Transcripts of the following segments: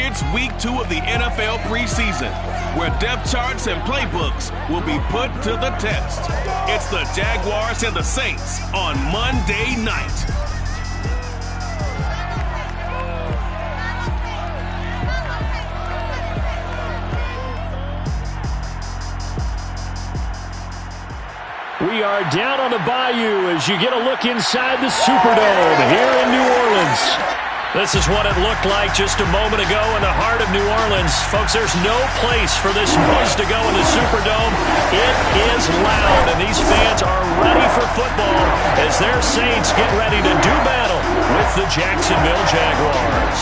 It's week 2 of the NFL preseason, where depth charts and playbooks will be put to the test. It's the Jaguars and the Saints on Monday night. We are down on the bayou as you get a look inside the Superdome here in New Orleans. This is what it looked like just a moment ago in the heart of New Orleans. Folks, there's no place for this noise to go in the Superdome. It is loud, and these fans are ready for football as their Saints get ready to do battle with the Jacksonville Jaguars.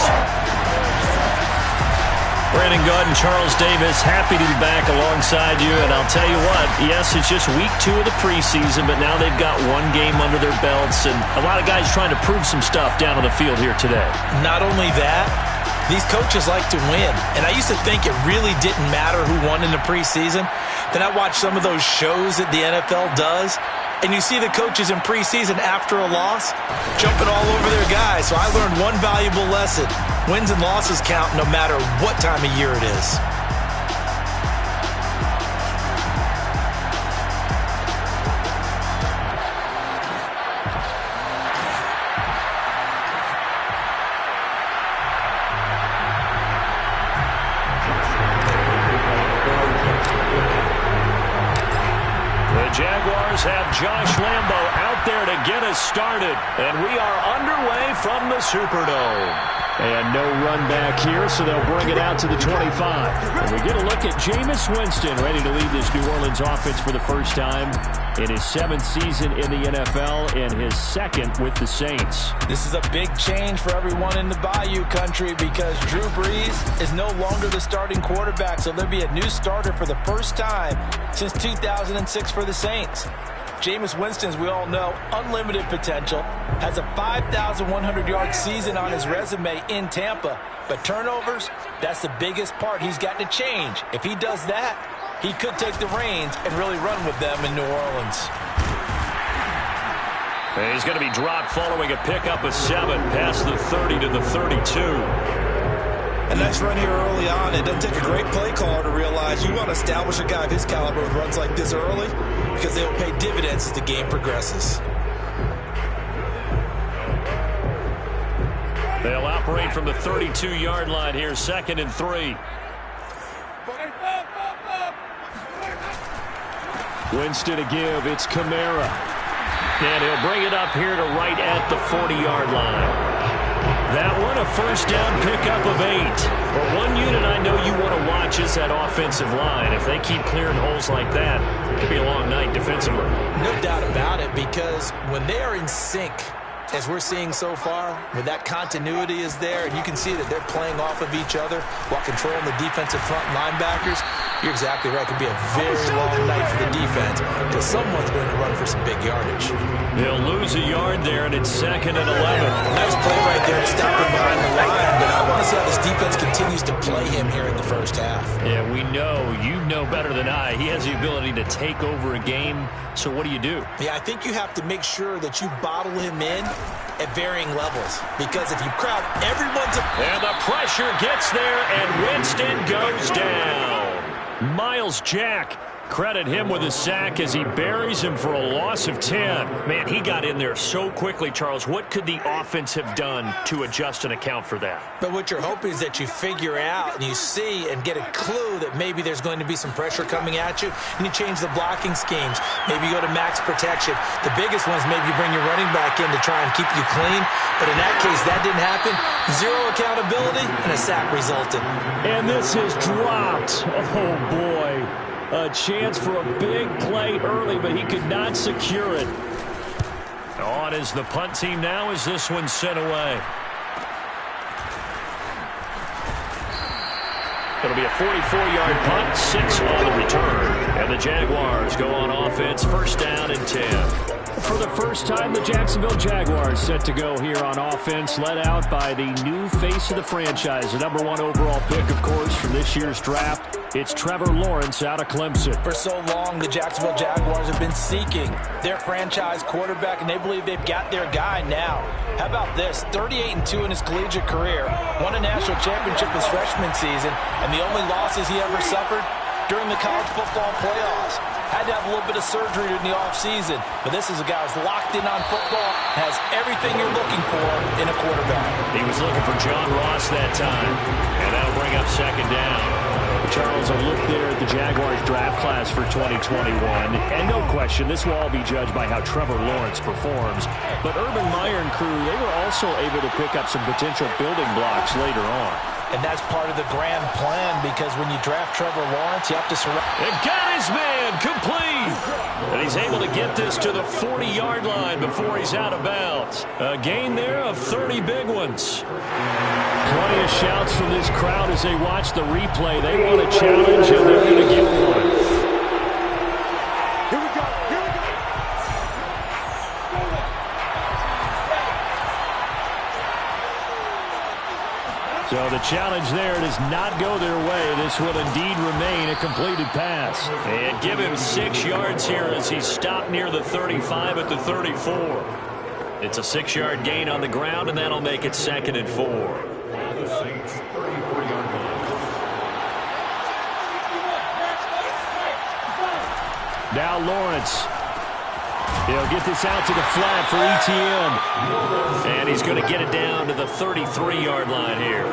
Brandon Gaud and Charles Davis, happy to be back alongside you. And I'll tell you what, yes, it's just week 2 of the preseason, but now they've got one game under their belts. And a lot of guys trying to prove some stuff down on the field here today. Not only that, these coaches like to win. And I used to think it really didn't matter who won in the preseason. Then I watched some of those shows that the NFL does. And you see the coaches in preseason after a loss jumping all over their guys. So I learned one valuable lesson. Wins and losses count no matter what time of year it is. Jaguars have Josh Lambo out there to get us started. And we are underway from the Superdome. And no run back here, so they'll bring it out to the 25. And we get a look at Jameis Winston ready to lead this New Orleans offense for the first time in his 7th season in the NFL and his 2nd with the Saints. This is a big change for everyone in the Bayou country because Drew Brees is no longer the starting quarterback, so there'll be a new starter for the first time since 2006 for the Saints. Jameis Winston, as we all know, unlimited potential, has a 5,100-yard season on his resume in Tampa. But turnovers, that's the biggest part he's got to change. If he does that, he could take the reins and really run with them in New Orleans. He's going to be dropped following a pickup of 7 past the 30 to the 32. A nice run here early on. It doesn't take a great play caller to realize you want to establish a guy of his caliber with runs like this early because they'll pay dividends as the game progresses. They'll operate from the 32-yard line here, 2nd and 3. Winston to give. It's Kamara. And he'll bring it up here to right at the 40-yard line. That one, a first down pickup of 8. But one unit I know you want to watch is that offensive line. If they keep clearing holes like that, it could be a long night defensively. No doubt about it, because when they are in sync, as we're seeing so far, when that continuity is there, and you can see that they're playing off of each other while controlling the defensive front linebackers, you're exactly right. It could be a very long night for the defense because someone's going to run for some big yardage. They'll lose a yard there, and it's 2nd and 11. Nice play right there to stop him behind the line, but I want to see how this defense continues to play him here in the first half. Yeah, we know. You know better than I. He has the ability to take over a game, so what do you do? Yeah, I think you have to make sure that you bottle him in at varying levels because if you crowd everyone's... And the pressure gets there, and Winston goes down. Miles Jack, credit him with a sack as he buries him for a loss of 10. Man, he got in there so quickly, Charles. What could the offense have done to adjust and account for that? But what you're hoping is that you figure out and you see and get a clue that maybe there's going to be some pressure coming at you, and you change the blocking schemes. Maybe you go to max protection. The biggest one is maybe you bring your running back in to try and keep you clean. But in that case, that didn't happen. 0 accountability, and a sack resulted. And this is dropped. Oh, boy. A chance for a big play early, but he could not secure it. On is the punt team now as this one's sent away. It'll be a 44-yard punt, 6 on the return. And the Jaguars go on offense, first down and 10. For the first time, the Jacksonville Jaguars set to go here on offense, led out by the new face of the franchise, the number 1 overall pick, of course, from this year's draft. It's Trevor Lawrence out of Clemson. For so long, the Jacksonville Jaguars have been seeking their franchise quarterback, and they believe they've got their guy now. How about this? 38-2 in his collegiate career, won a national championship his freshman season, and the only losses he ever suffered during the college football playoffs. Had to have a little bit of surgery in the offseason, but this is a guy who's locked in on football, has everything you're looking for in a quarterback. He was looking for John Ross that time, and that'll bring up second down. Charles, a look there at the Jaguars draft class for 2021, and no question, this will all be judged by how Trevor Lawrence performs. But Urban Meyer and crew, they were also able to pick up some potential building blocks later on. And that's part of the grand plan, because when you draft Trevor Lawrence, you have to surround. They've got his man complete. And he's able to get this to the 40-yard line before he's out of bounds. A gain there of 30 big ones. Plenty of shouts from this crowd as they watch the replay. They want a challenge, and they're going to get one. So the challenge there does not go their way. This will indeed remain a completed pass. And give him 6 yards here as he's stopped near the 35 at the 34. It's a 6-yard gain on the ground, and that'll make it 2nd and 4. Now Lawrence. He'll get this out to the flat for ETN. And he's going to get it down to the 33-yard line here.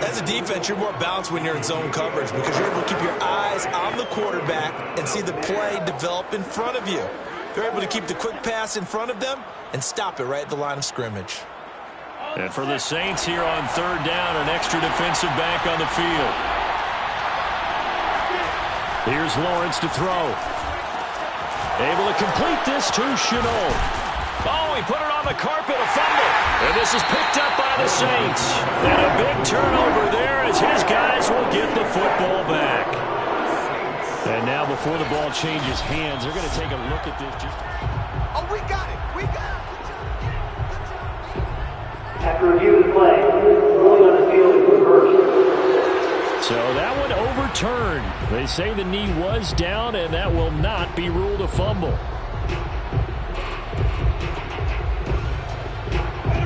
As a defense, you're more balanced when you're in zone coverage because you're able to keep your eyes on the quarterback and see the play develop in front of you. They're able to keep the quick pass in front of them and stop it right at the line of scrimmage. And for the Saints here on 3rd down, an extra defensive back on the field. Here's Lawrence to throw. Able to complete this to Chenault. Oh, he put it on the carpet, a fumble. And this is picked up by the Saints. And a big turnover there as his guys will get the football back. And now before the ball changes hands, they're going to take a look at this. Oh, we got it. We got it. After reviewing the play, ruling on the field is reversed. So that one overturned. They say the knee was down, and that will not be ruled a fumble.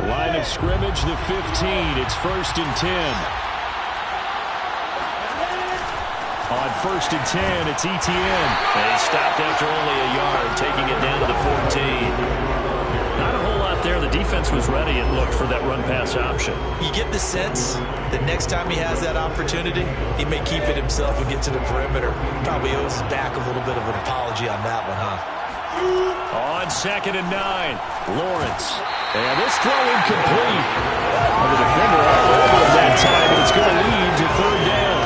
Line of scrimmage, the 15. It's 1st and 10. On 1st and 10, it's ETN. And he stopped after only a yard, taking it down to the 14. Not a whole lot there. The defense was ready, it looked, for that run-pass option. You get the sense that next time he has that opportunity, he may keep it himself and get to the perimeter. Probably owes his back a little bit of an apology on that one, huh? On 2nd and 9, Lawrence. And this throw incomplete. And the defender all over him that time, and it's going to lead to 3rd down.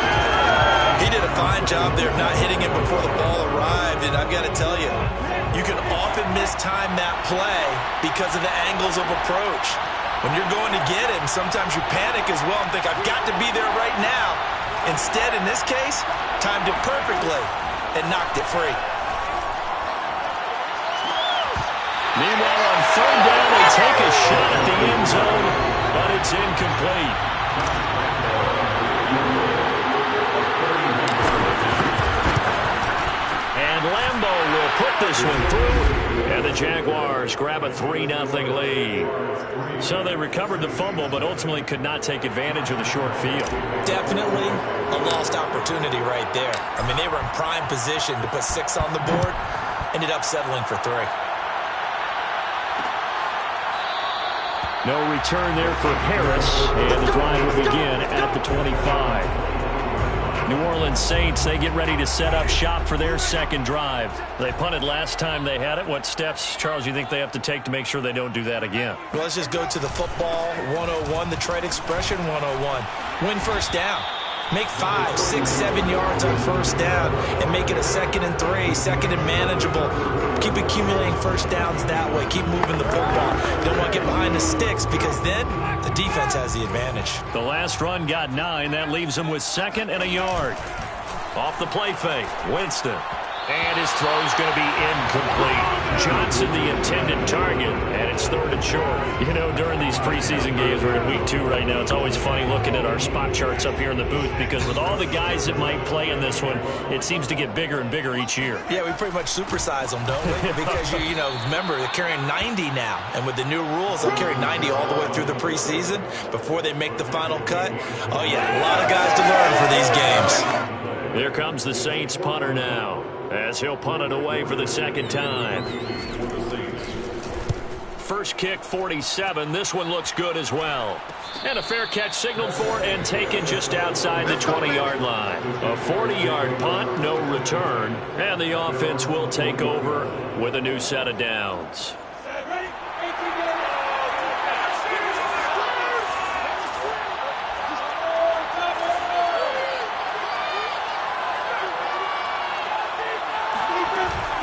He did a fine job there of not hitting him before the ball arrived, and I've got to tell you, you can often mistime that play because of the angles of approach. When you're going to get him, sometimes you panic as well and think, I've got to be there right now. Instead, in this case, timed it perfectly and knocked it free. Meanwhile, on 3rd down, they take a shot at the end zone, but it's incomplete. And Lambeau will put this one through, and the Jaguars grab a 3-0 lead. So they recovered the fumble, but ultimately could not take advantage of the short field. Definitely a lost opportunity right there. I mean, they were in prime position to put 6 on the board, ended up settling for 3. No return there for Harris, and the drive will begin at the 25. New Orleans Saints, they get ready to set up shop for their 2nd drive. They punted last time they had it. What steps, Charles, you think they have to take to make sure they don't do that again? Well, let's just go to the football 101, the trade expression 101. Win 1st down. Make 5, 6, 7 yards on 1st down and make it a 2nd and 3, 2nd and manageable. Keep accumulating 1st downs that way. Keep moving the football. You don't want to get behind the sticks because then the defense has the advantage. The last run got 9. That leaves them with 2nd and a yard. Off the play fake, Winston. And his throw is going to be incomplete. Johnson, the intended target, and it's 3rd and short. You know, during these preseason games, we're in week 2 right now, it's always funny looking at our spot charts up here in the booth because with all the guys that might play in this one, it seems to get bigger and bigger each year. Yeah, we pretty much supersize them, don't we? Because, you know, remember, they're carrying 90 now. And with the new rules, they'll carry 90 all the way through the preseason before they make the final cut. Oh, yeah, a lot of guys to learn for these games. Here comes the Saints punter now, as he'll punt it away for the 2nd time. First kick, 47. This one looks good as well. And a fair catch signaled for and taken just outside the 20-yard line. A 40-yard punt, no return. And the offense will take over with a new set of downs.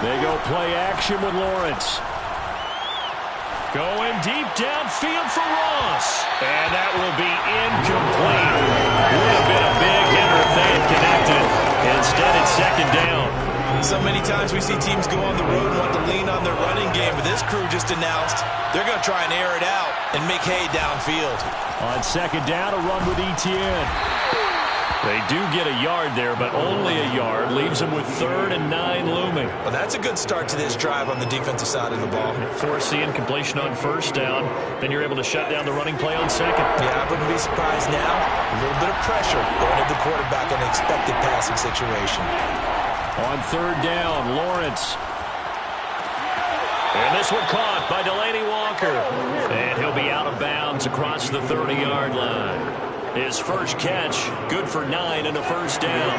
They go play action with Lawrence. Going deep downfield for Ross. And that will be incomplete. Would have been a big hitter if they had connected. Instead, it's 2nd down. So many times we see teams go on the road and want to lean on their running game, but this crew just announced they're going to try and air it out and make hay downfield. On 2nd down, a run with Etienne. They do get a yard there, but only a yard. Leaves them with 3rd and 9 looming. Well, that's a good start to this drive on the defensive side of the ball. Force the incompletion on 1st down. Then you're able to shut down the running play on 2nd. Yeah, I wouldn't be surprised now. A little bit of pressure going at the quarterback in an expected passing situation. On 3rd down, Lawrence. And this one caught by Delaney Walker. And he'll be out of bounds across the 30-yard line. His first catch, good for 9 and a 1st down.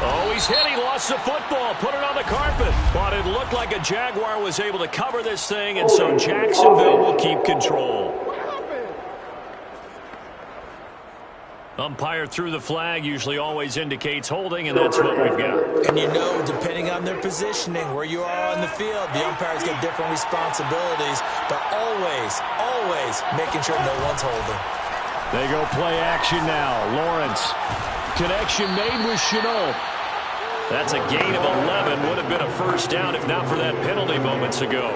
Oh, he's hit. He lost the football. Put it on the carpet. But it looked like a Jaguar was able to cover this thing, and so Jacksonville will keep control. Umpire threw the flag, usually always indicates holding, and that's what we've got. And you know, depending on their positioning, where you are on the field, the umpires get different responsibilities, but always making sure no one's holding. They go play action now. Lawrence. Connection made with Chenault. That's a gain of 11. Would have been a 1st down if not for that penalty moments ago.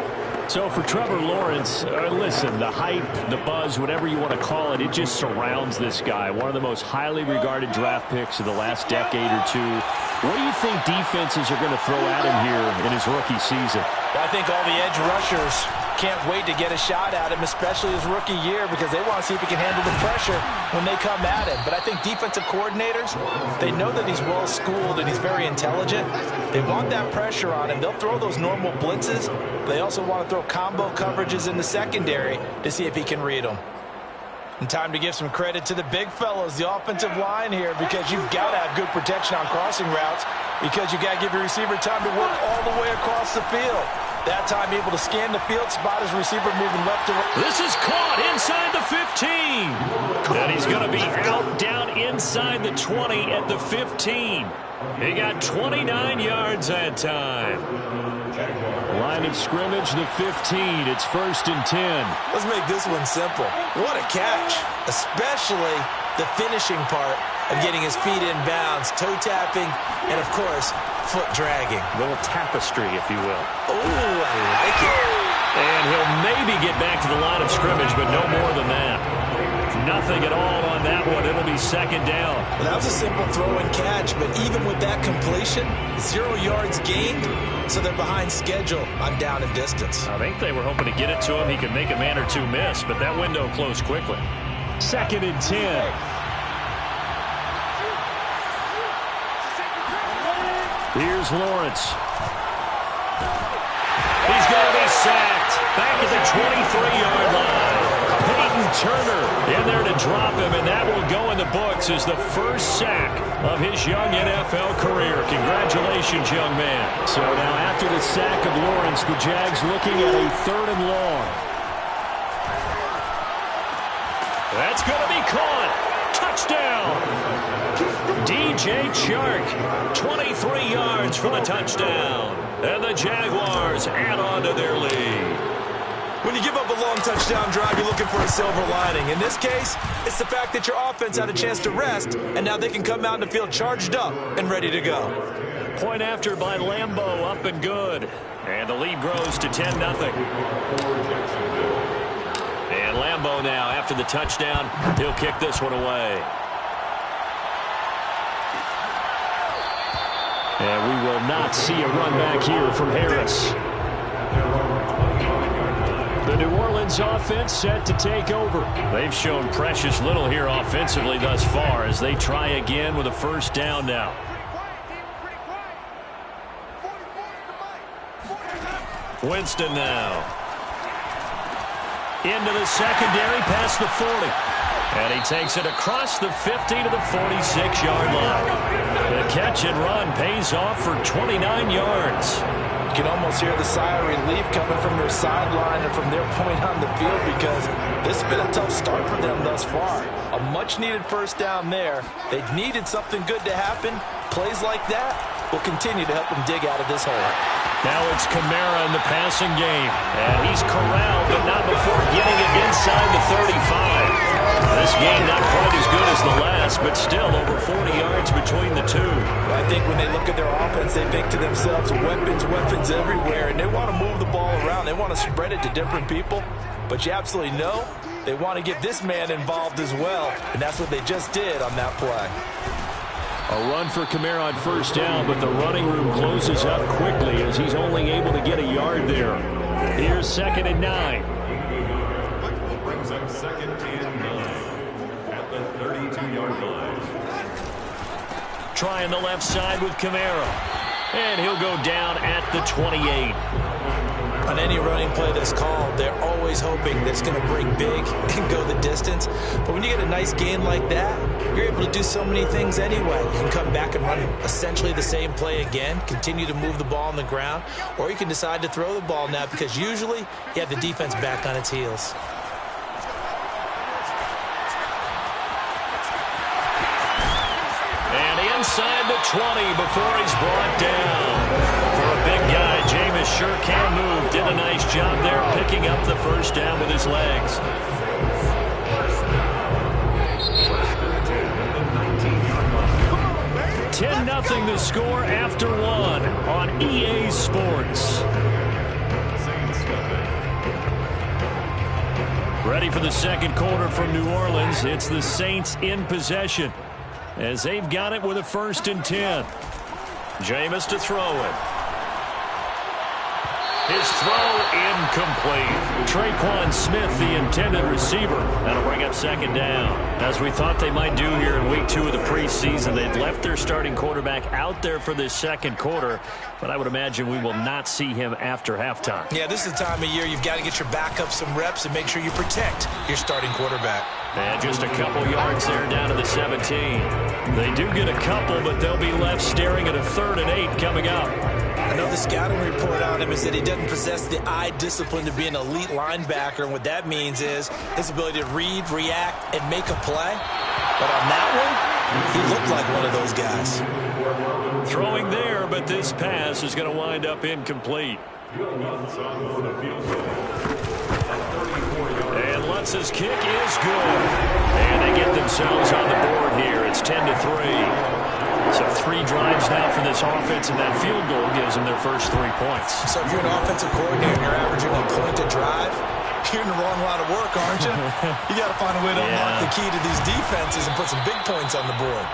So for Trevor Lawrence, listen, the hype, the buzz, whatever you want to call it, it just surrounds this guy. One of the most highly regarded draft picks of the last decade or two. What do you think defenses are going to throw at him here in his rookie season? Well, I think all the edge rushers can't wait to get a shot at him, especially his rookie year, because they want to see if he can handle the pressure when they come at him. But I think defensive coordinators, they know that he's well-schooled and he's very intelligent. They want that pressure on him. They'll throw those normal blitzes. They also want to throw combo coverages in the secondary to see if he can read them. And time to give some credit to the big fellows, the offensive line here, because you've got to have good protection on crossing routes, because you've got to give your receiver time to work all the way across the field. That time able to scan the field, spot his receiver moving left to right. This is caught inside the 15. And he's going to be out down inside the 20 at the 15. He got 29 yards that time. Line of scrimmage, the 15. It's 1st and 10. Let's make this one simple. What a catch, especially the finishing part of getting his feet in bounds, toe tapping, and of course, foot dragging. A little tapestry, if you will. Oh, I like it. And he'll maybe get back to the line of scrimmage, but no more than that. Nothing at all on that one. It'll be 2nd down. Well, that was a simple throw and catch, but even with that completion, 0 yards gained, so they're behind schedule on down and distance. I think they were hoping to get it to him. He could make a man or two miss, but that window closed quickly. 2nd and 10. Here's Lawrence. He's going to be sacked back at the 23-yard line. Peyton Turner in there to drop him, and that will go in the books as the first sack of his young NFL career. Congratulations, young man. So now after the sack of Lawrence, the Jags looking at a 3rd and long. That's going to be caught. Touchdown. DJ Chark, 23 yards for the touchdown. And the Jaguars add on to their lead. When you give up a long touchdown drive, you're looking for a silver lining. In this case, it's the fact that your offense had a chance to rest, and now they can come out in the field charged up and ready to go. Point after by Lambeau, up and good. And the lead grows to 10-0. And Lambeau now, after the touchdown, he'll kick this one away. And we will not see a run back here from Harris. The New Orleans offense set to take over. They've shown precious little here offensively thus far as they try again with a first down now. Winston now. Into the secondary past the 40. And he takes it across the 50 to the 46-yard line. The catch and run pays off for 29 yards. You can almost hear the sigh of relief coming from their sideline and from their point on the field because this has been a tough start for them thus far. A much-needed first down there. They needed something good to happen. Plays like that will continue to help them dig out of this hole. Now it's Kamara in the passing game. And he's corralled, but not before getting it inside the 35. This game not quite as good as the last, but still over 40 yards between the two. I think when they look at their offense, they think to themselves, weapons everywhere, and they want to move the ball around. They want to spread it to different people, but you absolutely know they want to get this man involved as well, and that's what they just did on that play. A run for Kamara on first down, but the running room closes up quickly as he's only able to get a yard there. Here's 2nd and 9. Brings up 2nd and 9 at the 32-yard line. Trying the left side with Kamara. And he'll go down at the 28. On any running play that's called, they're always hoping that it's going to break big and go the distance. But when you get a nice gain like that, you're able to do so many things anyway. You can come back and run essentially the same play again, continue to move the ball on the ground, or you can decide to throw the ball now because usually you have the defense back on its heels. Inside the 20 before he's brought down. For a big guy, Jameis sure can move. Did a nice job there picking up the first down with his legs. 10-0 the score after one on EA Sports. Ready for the second quarter from New Orleans. It's the Saints in possession, as they've got it with a 1st and 10. Jameis to throw it. His throw incomplete. Traquan Smith, the intended receiver. That'll bring up 2nd down. As we thought they might do here in week 2 of the preseason, they'd left their starting quarterback out there for this second quarter, but I would imagine we will not see him after halftime. Yeah, this is the time of year you've got to get your backup some reps and make sure you protect your starting quarterback. And just a couple yards there down to the 17. They do get a couple, but they'll be left staring at a 3rd and 8 coming up. I know the scouting report on him is that he doesn't possess the eye discipline to be an elite linebacker, and what that means is his ability to read, react, and make a play. But on that one, he looked like one of those guys. Throwing there, but this pass is going to wind up incomplete. And Lutz's kick is good. And they get themselves on the board here. It's 10-3. So 3 drives now for this offense, and that field goal gives them their first 3 points. So if you're an offensive coordinator and you're averaging a point a drive, you're in the wrong line of work, aren't you? You got to find a way to unlock the key to these defenses and put some big points on the board.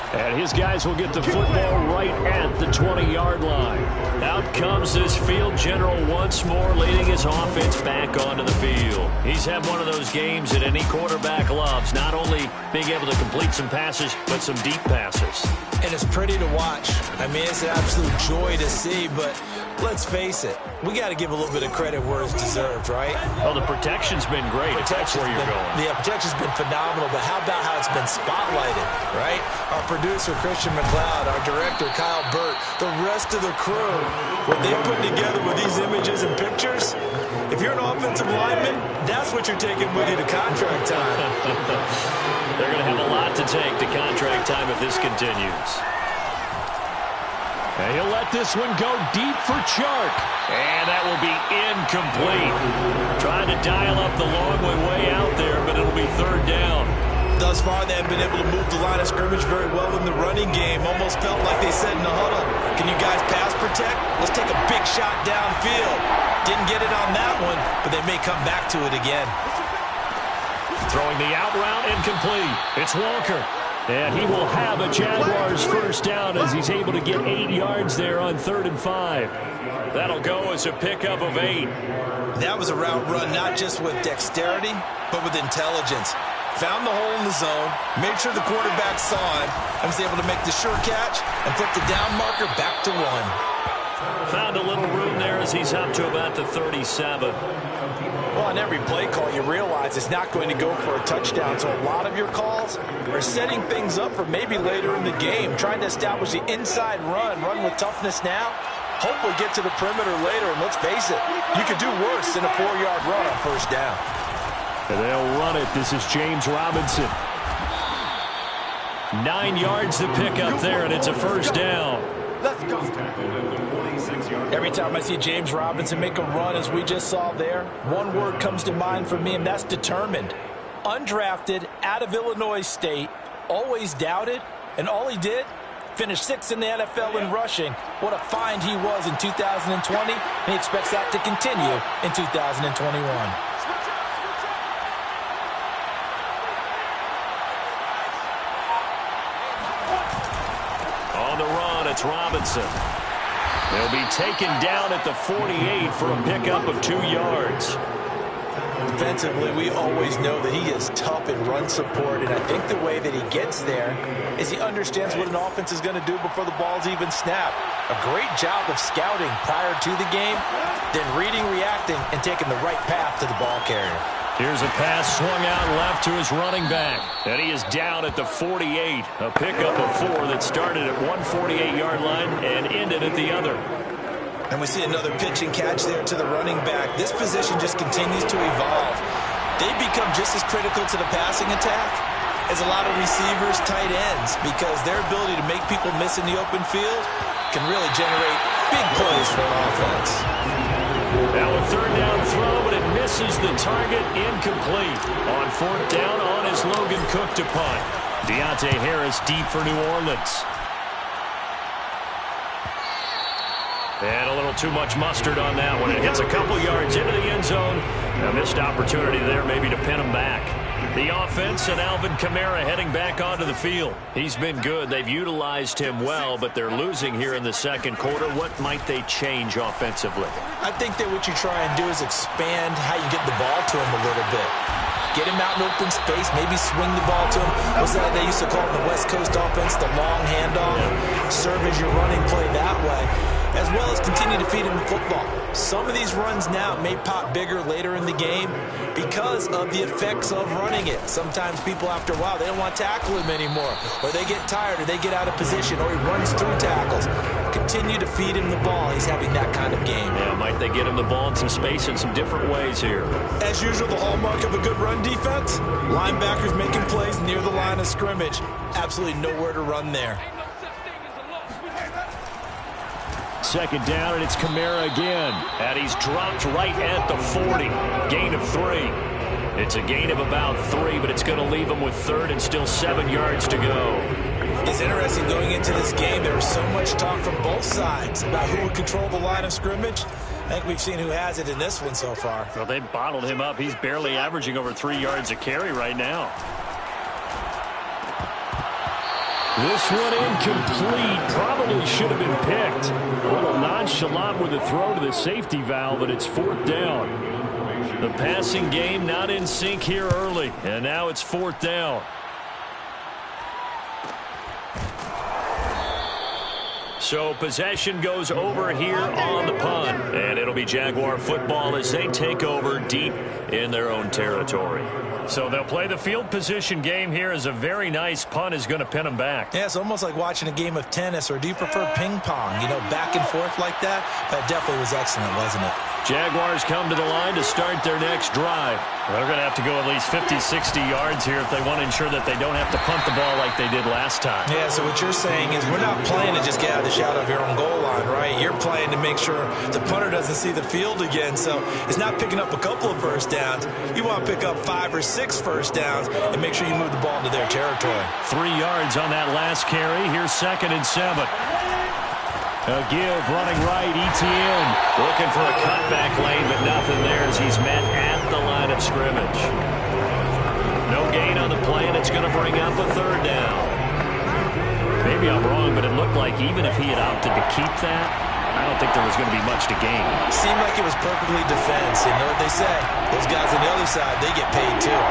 And his guys will get the football right at the 20-yard line. Out comes this field general once more, leading his offense back onto the field. He's had one of those games that any quarterback loves, not only being able to complete some passes, but some deep passes. And it's pretty to watch. I mean, it's an absolute joy to see, but let's face it, we got to give a little bit of credit where it's deserved, right? Oh, the protection's been great. That's where you're going. The protection's been phenomenal, but how about how it's been spotlighted, right? Our producer, Christian McLeod, our director, Kyle Burt, the rest of the crew, what they put together with these images and pictures, if you're an offensive lineman, that's what you're taking with you to contract time. They're going to have a lot to take to contract time if this continues. And he'll let this one go deep for Chark. And that will be incomplete. Trying to dial up the long way out there, but it'll be third down. Thus far, they have been able to move the line of scrimmage very well in the running game. Almost felt like they said in the huddle, can you guys pass protect? Let's take a big shot downfield. Didn't get it on that one, but they may come back to it again. Throwing the out route, incomplete. It's Walker. And he will have a Jaguars first down as he's able to get 8 yards there on 3rd and 5. That'll go as a pickup of 8. That was a route run not just with dexterity, but with intelligence. Found the hole in the zone, made sure the quarterback saw him, and was able to make the sure catch and put the down marker back to 1. Found a little room there as he's up to about the 37. Well, on every play call, you realize it's not going to go for a touchdown, so a lot of your calls are setting things up for maybe later in the game, trying to establish the inside run with toughness now, hopefully get to the perimeter later, and let's face it, you could do worse than a 4-yard run on first down. And they'll run it. This is James Robinson. 9 yards to pick up there, and it's a first down. Let's go. Every time I see James Robinson make a run, as we just saw there, one word comes to mind for me, and that's determined. Undrafted, out of Illinois State, always doubted, and all he did, finished 6th in the NFL in rushing. What a find he was in 2020, and he expects that to continue in 2021. It's Robinson. They'll be taken down at the 48 for a pickup of 2 yards. Defensively, we always know that he is tough in run support, and I think the way that he gets there is he understands what an offense is going to do before the ball's even snapped. A great job of scouting prior to the game, then reading, reacting, and taking the right path to the ball carrier. Here's a pass swung out left to his running back. And he is down at the 48. A pickup of 4 that started at one 48-yard line and ended at the other. And we see another pitch and catch there to the running back. This position just continues to evolve. They become just as critical to the passing attack as a lot of receivers, tight ends, because their ability to make people miss in the open field can really generate big plays for an offense. Now a third down throw, but it misses the target, incomplete. On 4th down, on is Logan Cook to punt. Deontay Harris deep for New Orleans. And a little too much mustard on that one. It hits a couple yards into the end zone. A missed opportunity there maybe to pin him back. The offense and Alvin Kamara heading back onto the field. He's been good. They've utilized him well, but they're losing here in the second quarter. What might they change offensively? I think that what you try and do is expand how you get the ball to him a little bit. Get him out in open space, maybe swing the ball to him. What's that they used to call it in the West Coast offense, the long handoff? Yeah. Serve as your running play that way, as well as continue to feed him the football. Some of these runs now may pop bigger later in the game because of the effects of running it. Sometimes people, after a while, they don't want to tackle him anymore, or they get tired, or they get out of position, or he runs through tackles. Continue to feed him the ball. He's having that kind of game. Yeah, might they get him the ball in some space in some different ways here? As usual, the hallmark of a good run defense, linebackers making plays near the line of scrimmage. Absolutely nowhere to run there. Second down, and it's Kamara again. And he's dropped right at the 40. Gain of 3. It's a gain of about 3, but it's going to leave him with 3rd and still 7 yards to go. It's interesting going into this game. There was so much talk from both sides about who would control the line of scrimmage. I think we've seen who has it in this one so far. Well, they bottled him up. He's barely averaging over 3 yards a carry right now. This one incomplete. Probably should have been picked. A little nonchalant with a throw to the safety valve, but it's 4th down. The passing game not in sync here early, and now it's 4th down. So possession goes over here on the punt, and it'll be Jaguar football as they take over deep in their own territory. So they'll play the field position game here as a very nice punt is going to pin them back. Yeah, it's almost like watching a game of tennis, or do you prefer ping pong? You know, back and forth like that? That definitely was excellent, wasn't it? Jaguars come to the line to start their next drive. They're going to have to go at least 50, 60 yards here if they want to ensure that they don't have to punt the ball like they did last time. Yeah, so what you're saying is we're not playing to just get out of the shadow of your own goal line, right? You're playing to make sure the punter doesn't see see the field again. So it's not picking up a couple of first downs. You want to pick up 5 or 6 first downs and make sure you move the ball into their territory. 3 yards on that last carry. Here's 2nd and 7. A give, running right, Etienne. Looking for a cutback lane, but nothing there as he's met at the line of scrimmage. No gain on the play, and it's going to bring up a 3rd down. Maybe I'm wrong, but it looked like even if he had opted to keep that, I don't think there was going to be much to gain. Seemed like it was perfectly defense. You know what they say? Those guys on the other side, they get paid too.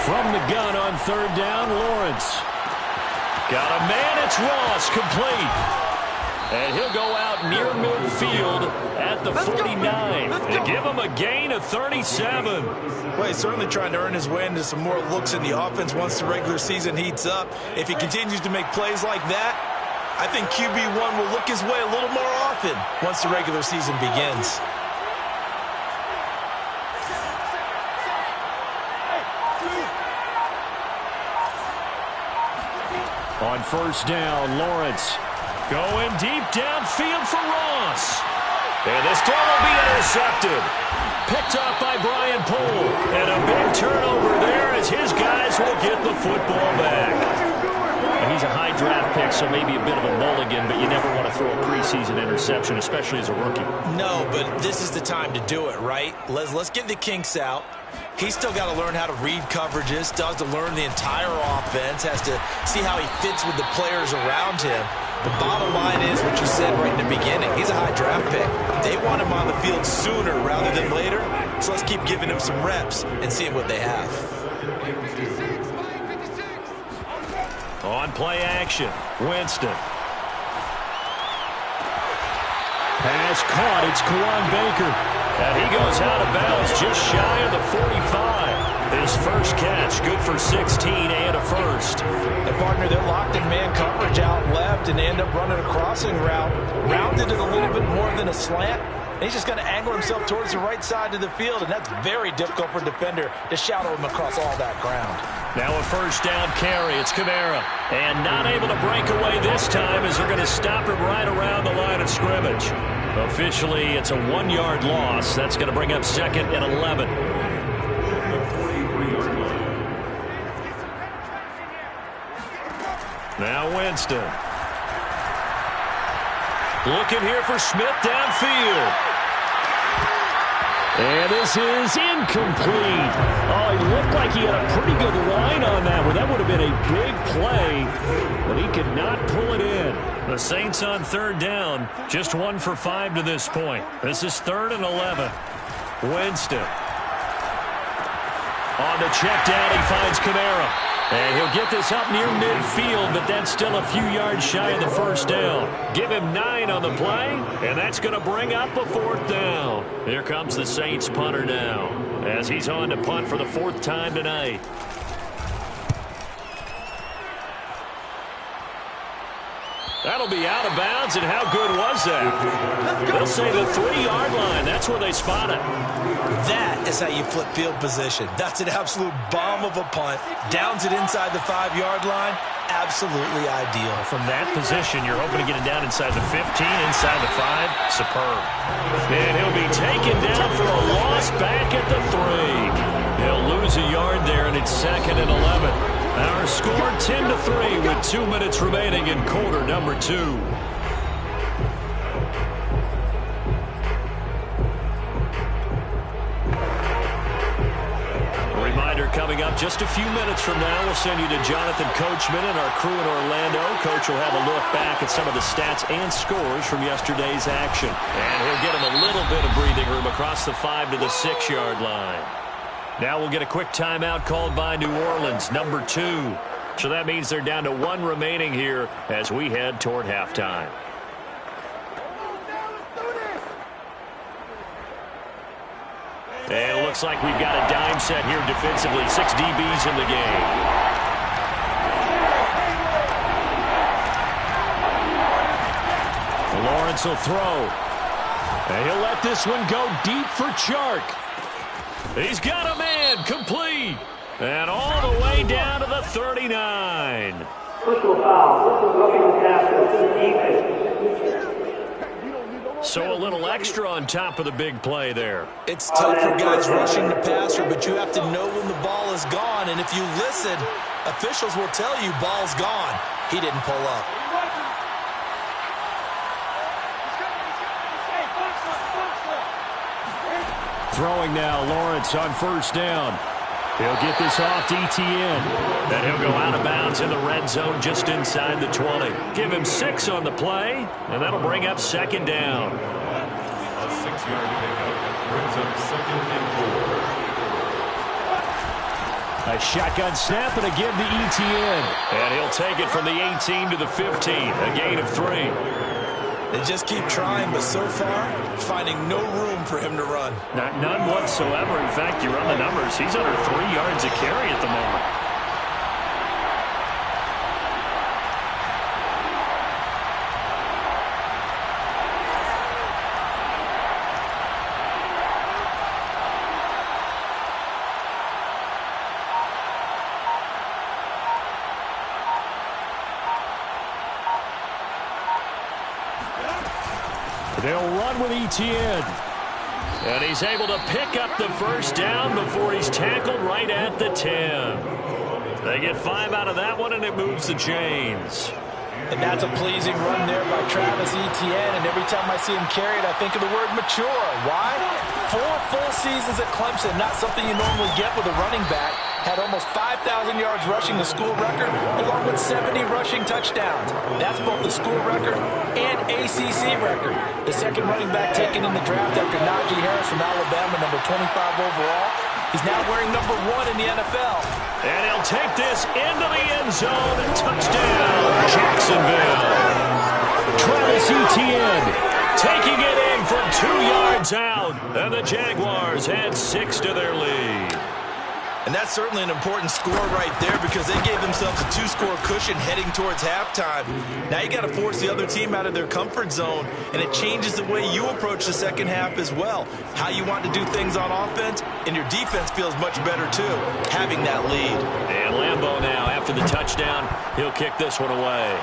From the gun on 3rd down, Lawrence. Got a man, it's Ross, complete. And he'll go out near midfield at the 49 and give him a gain of 37. Well, he's certainly trying to earn his way into some more looks in the offense once the regular season heats up. If he continues to make plays like that, I think QB1 will look his way a little more often once the regular season begins. On 1st down, Lawrence going deep downfield for Ross. And this throw will be intercepted. Picked off by Brian Poole. And a big turnover there as his guys will get the football back. And he's a high draft pick, so maybe a bit of a mulligan, but you never want to throw a preseason interception, especially as a rookie. No, but this is the time to do it, right? Let's get the kinks out. He's still got to learn how to read coverages, still has to learn the entire offense, has to see how he fits with the players around him. The bottom line is what you said right in the beginning. He's a high draft pick. They want him on the field sooner rather than later, so let's keep giving him some reps and seeing what they have. On play action, Winston. Pass caught, it's Kawan Baker. And he goes out of bounds just shy of the 45. His first catch, good for 16 and a first. And partner, they're locked in man coverage out left, and they end up running a crossing route. Rounded it a little bit more than a slant. And he's just going to angle himself towards the right side of the field, and that's very difficult for a defender to shadow him across all that ground. Now a 1st down carry. It's Kamara. And not able to break away this time as they're going to stop him right around the line of scrimmage. Officially, it's a 1-yard loss. That's going to bring up 2nd and 11. Now Winston. Looking here for Smith downfield. And this is incomplete. Oh, he looked like he had a pretty good line on that one. That would have been a big play, but he could not pull it in. The Saints on 3rd down, just 1 for 5 to this point. This is 3rd and 11. Winston. On the check down, he finds Kamara. And he'll get this up near midfield, but that's still a few yards shy of the 1st down. Give him 9 on the play, and that's going to bring up a 4th down. Here comes the Saints punter now, as he's on to punt for the 4th time tonight. That'll be out of bounds, and how good was that? They'll say the 3-yard line. That's where they spot it. That is how you flip field position. That's an absolute bomb of a punt. Downs it inside the 5-yard line. Absolutely ideal. From that position, you're hoping to get it down inside the 15, inside the 5. Superb. And he'll be taken down for a loss back at the 3. He'll lose a yard there, and it's 2nd and 11. Our score 10-3 with 2 minutes remaining in quarter number 2. A reminder coming up just a few minutes from now, we'll send you to Jonathan Coachman and our crew in Orlando. Coach will have a look back at some of the stats and scores from yesterday's action. And he'll get him a little bit of breathing room across the 5 to the 6-yard line. Now we'll get a quick timeout called by New Orleans, number 2. So that means they're down to 1 remaining here as we head toward halftime. And it looks like we've got a dime set here defensively. 6 DBs in the game. Lawrence will throw. And he'll let this one go deep for Chark. He's got a man, complete. And all the way down to the 39. Personal foul. This is roughing the passer to the defense. So a little extra on top of the big play there. It's tough for guys rushing the passer, but you have to know when the ball is gone. And if you listen, officials will tell you ball's gone. He didn't pull up. Throwing now, Lawrence on first down. He'll get this off to Etienne. Then he'll go out of bounds in the red zone just inside the 20. Give him 6 on the play, and that'll bring up second down. A 6-yard pickup brings up 2nd and 4. A shotgun snap and a give to Etienne. And he'll take it from the 18 to the 15, a gain of 3. They just keep trying, but so far, finding no room for him to run. None whatsoever. In fact, you run the numbers. He's under 3 yards a carry at the moment. They'll run with Etienne. And he's able to pick up the first down before he's tackled right at the 10. They get 5 out of that one, and it moves the chains. And that's a pleasing run there by Travis Etienne. And every time I see him carry it, I think of the word mature. Why? 4 full seasons at Clemson, not something you normally get with a running back. Had almost 5,000 yards rushing, the school record, along with 70 rushing touchdowns. That's both the school record and ACC record. The second running back taken in the draft after Najee Harris from Alabama, number 25 overall. He's now wearing number 1 in the NFL. And he'll take this into the end zone. Touchdown, Jacksonville. Travis Etienne taking it in from 2 yards out. And the Jaguars add 6 to their lead. And that's certainly an important score right there because they gave themselves a 2-score cushion heading towards halftime. Now you got to force the other team out of their comfort zone, and it changes the way you approach the second half as well. How you want to do things on offense, and your defense feels much better too, having that lead. And Lambeau now, after the touchdown, he'll kick this one away.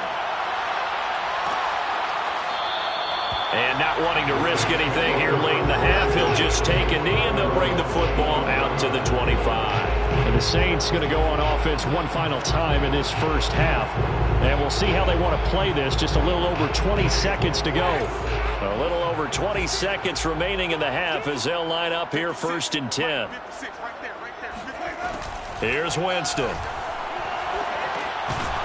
And not wanting to risk anything here late in the half, he'll just take a knee, and they'll bring the football out to the 25. And the Saints going to go on offense one final time in this first half. And we'll see how they want to play this. Just a little over 20 seconds to go. A little over 20 seconds remaining in the half as they'll line up here 1st and 10. Here's Winston.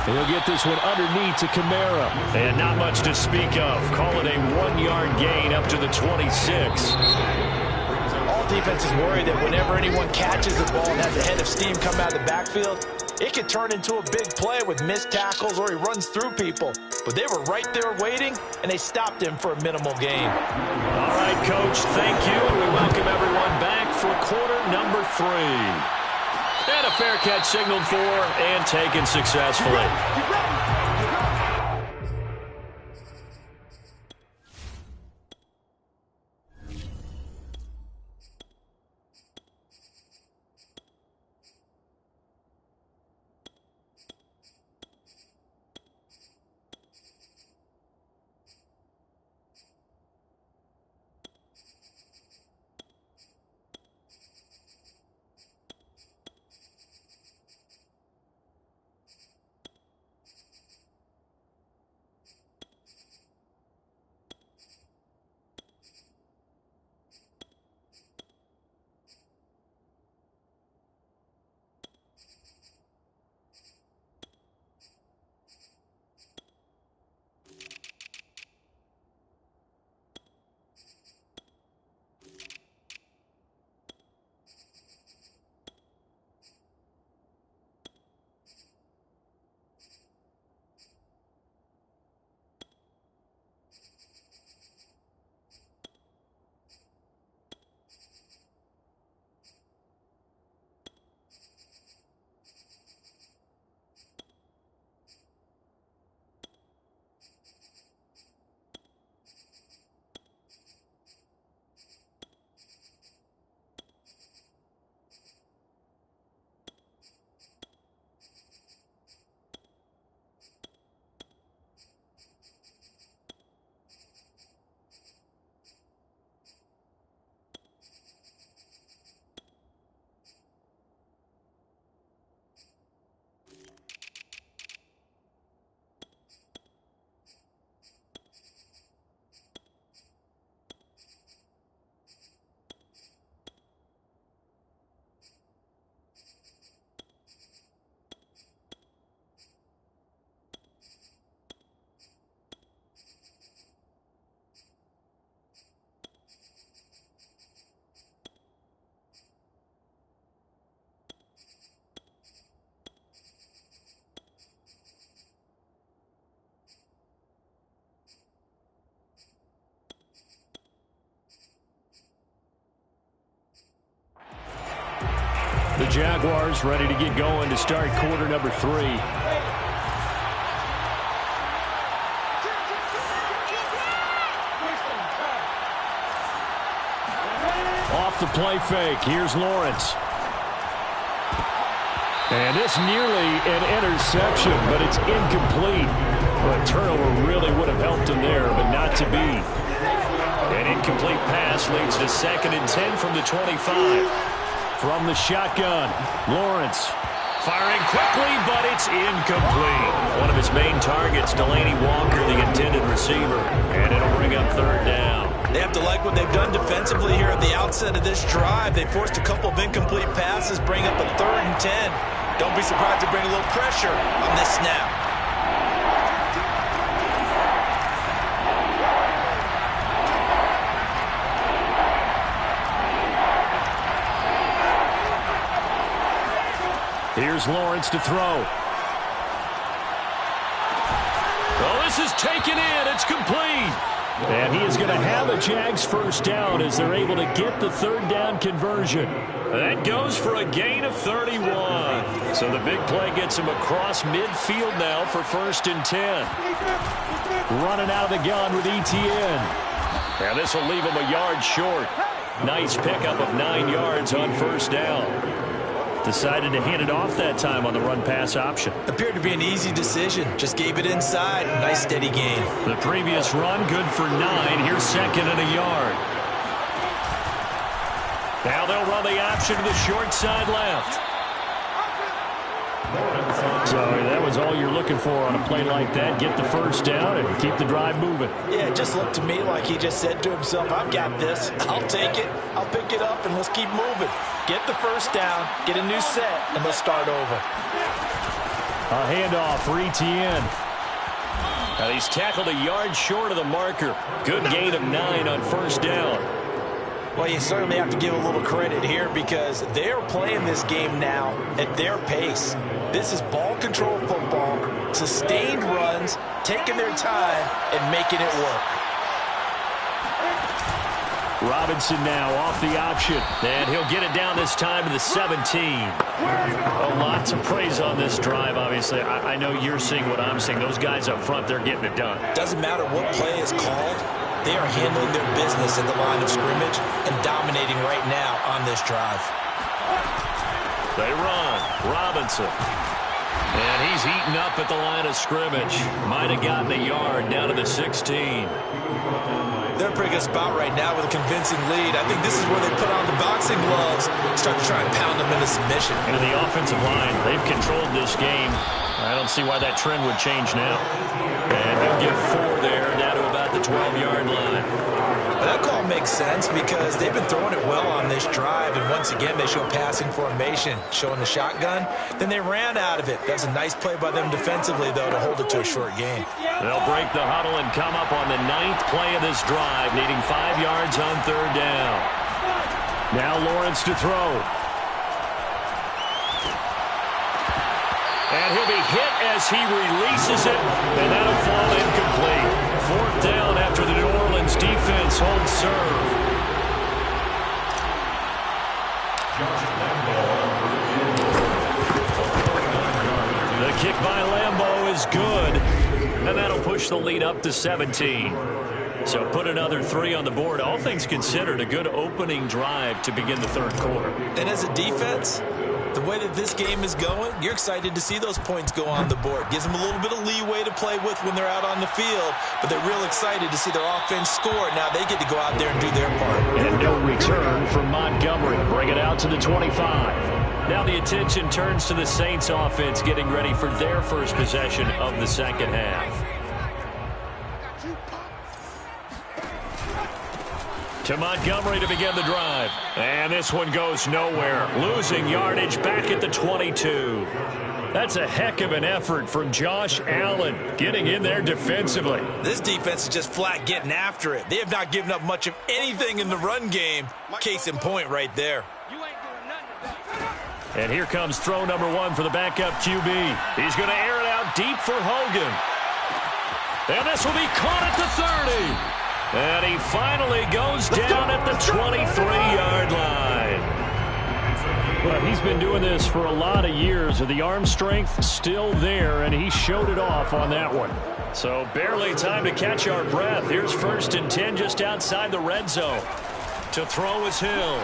He'll get this one underneath to Kamara. And not much to speak of. Call it a 1-yard gain up to the 26. All defenses worry that whenever anyone catches the ball and has a head of steam come out of the backfield, it could turn into a big play with missed tackles or he runs through people. But they were right there waiting, and they stopped him for a minimal gain. All right, Coach, thank you. And we welcome everyone back for quarter number 3. And a fair catch signaled for and taken successfully. The Jaguars ready to get going to start quarter number 3. Off the play fake. Here's Lawrence. And this nearly an interception, but it's incomplete. A turnover really would have helped him there, but not to be. An incomplete pass leads to 2nd and 10 from the 25. From the shotgun, Lawrence firing quickly, but it's incomplete. One of his main targets, Delaney Walker, the intended receiver, and it'll bring up 3rd down. They have to like what they've done defensively here at the outset of this drive. They forced a couple of incomplete passes, bring up a 3rd and 10. Don't be surprised to bring a little pressure on this snap. Here's Lawrence to throw. Oh, this is taken in. It's complete. And he is going to have a Jags 1st down as they're able to get the 3rd down conversion. That goes for a gain of 31. So the big play gets him across midfield now for 1st and 10. Running out of the gun with ETN. And this will leave him a yard short. Nice pickup of 9 yards on 1st down. Decided to hand it off that time on the run-pass option. Appeared to be an easy decision. Just gave it inside. Nice steady gain. The previous run good for 9. Here's 2nd and a yard. Now they'll run the option to the short side left. So that was all you're looking for on a play like that. Get the 1st down and keep the drive moving. Yeah, it just looked to me like he just said to himself, I've got this. I'll take it. I'll pick it up, and let's keep moving. Get the 1st down, get a new set, and let's start over. A handoff for ETN. Now he's tackled a yard short of the marker. Good gain of 9 on 1st down. Well, you certainly have to give a little credit here because they're playing this game now at their pace. This is ball control football, sustained runs, taking their time, and making it work. Robinson now off the option, and he'll get it down this time to the 17. A lot to praise on this drive, obviously. I know you're seeing what I'm seeing. Those guys up front, they're getting it done. Doesn't matter what play is called. They are handling their business at the line of scrimmage and dominating right now on this drive. They run. Robinson. And he's eaten up at the line of scrimmage. Might have gotten a yard down to the 16. They're in a pretty good spot right now with a convincing lead. I think this is where they put on the boxing gloves, start to try and pound them into submission. And the offensive line, they've controlled this game. I don't see why that trend would change now. And he'll get 4 there, down to about the 12-yard line. Well, that call makes sense because they've been throwing it well on this drive, and once again they show passing formation, showing the shotgun. Then they ran out of it. That was a nice play by them defensively, though, to hold it to a short gain. They'll break the huddle and come up on the 9th play of this drive, needing 5 yards on 3rd down. Now Lawrence to throw. And he'll be hit as he releases it, and that'll fall incomplete. 4th down after the New Orleans defense holds serve. The kick by Lambeau is good, and that'll push the lead up to 17. So put another 3 on the board. All things considered, a good opening drive to begin the 3rd quarter. And as a defense, the way that this game is going, you're excited to see those points go on the board. Gives them a little bit of leeway to play with when they're out on the field, but they're real excited to see their offense score. Now they get to go out there and do their part. And no return from Montgomery. Bring it out to the 25. Now the attention turns to the Saints offense getting ready for their first possession of the 2nd half. To Montgomery to begin the drive. And this one goes nowhere. Losing yardage back at the 22. That's a heck of an effort from Josh Allen getting in there defensively. This defense is just flat getting after it. They have not given up much of anything in the run game. Case in point right there. And here comes throw number 1 for the backup QB. He's going to air it out deep for Hogan. And this will be caught at the 30. And he finally goes down at the 23-yard line. Well, he's been doing this for a lot of years. The arm strength still there, and he showed it off on that one. So barely time to catch our breath. Here's 1st and 10 just outside the red zone. To throw is Hill.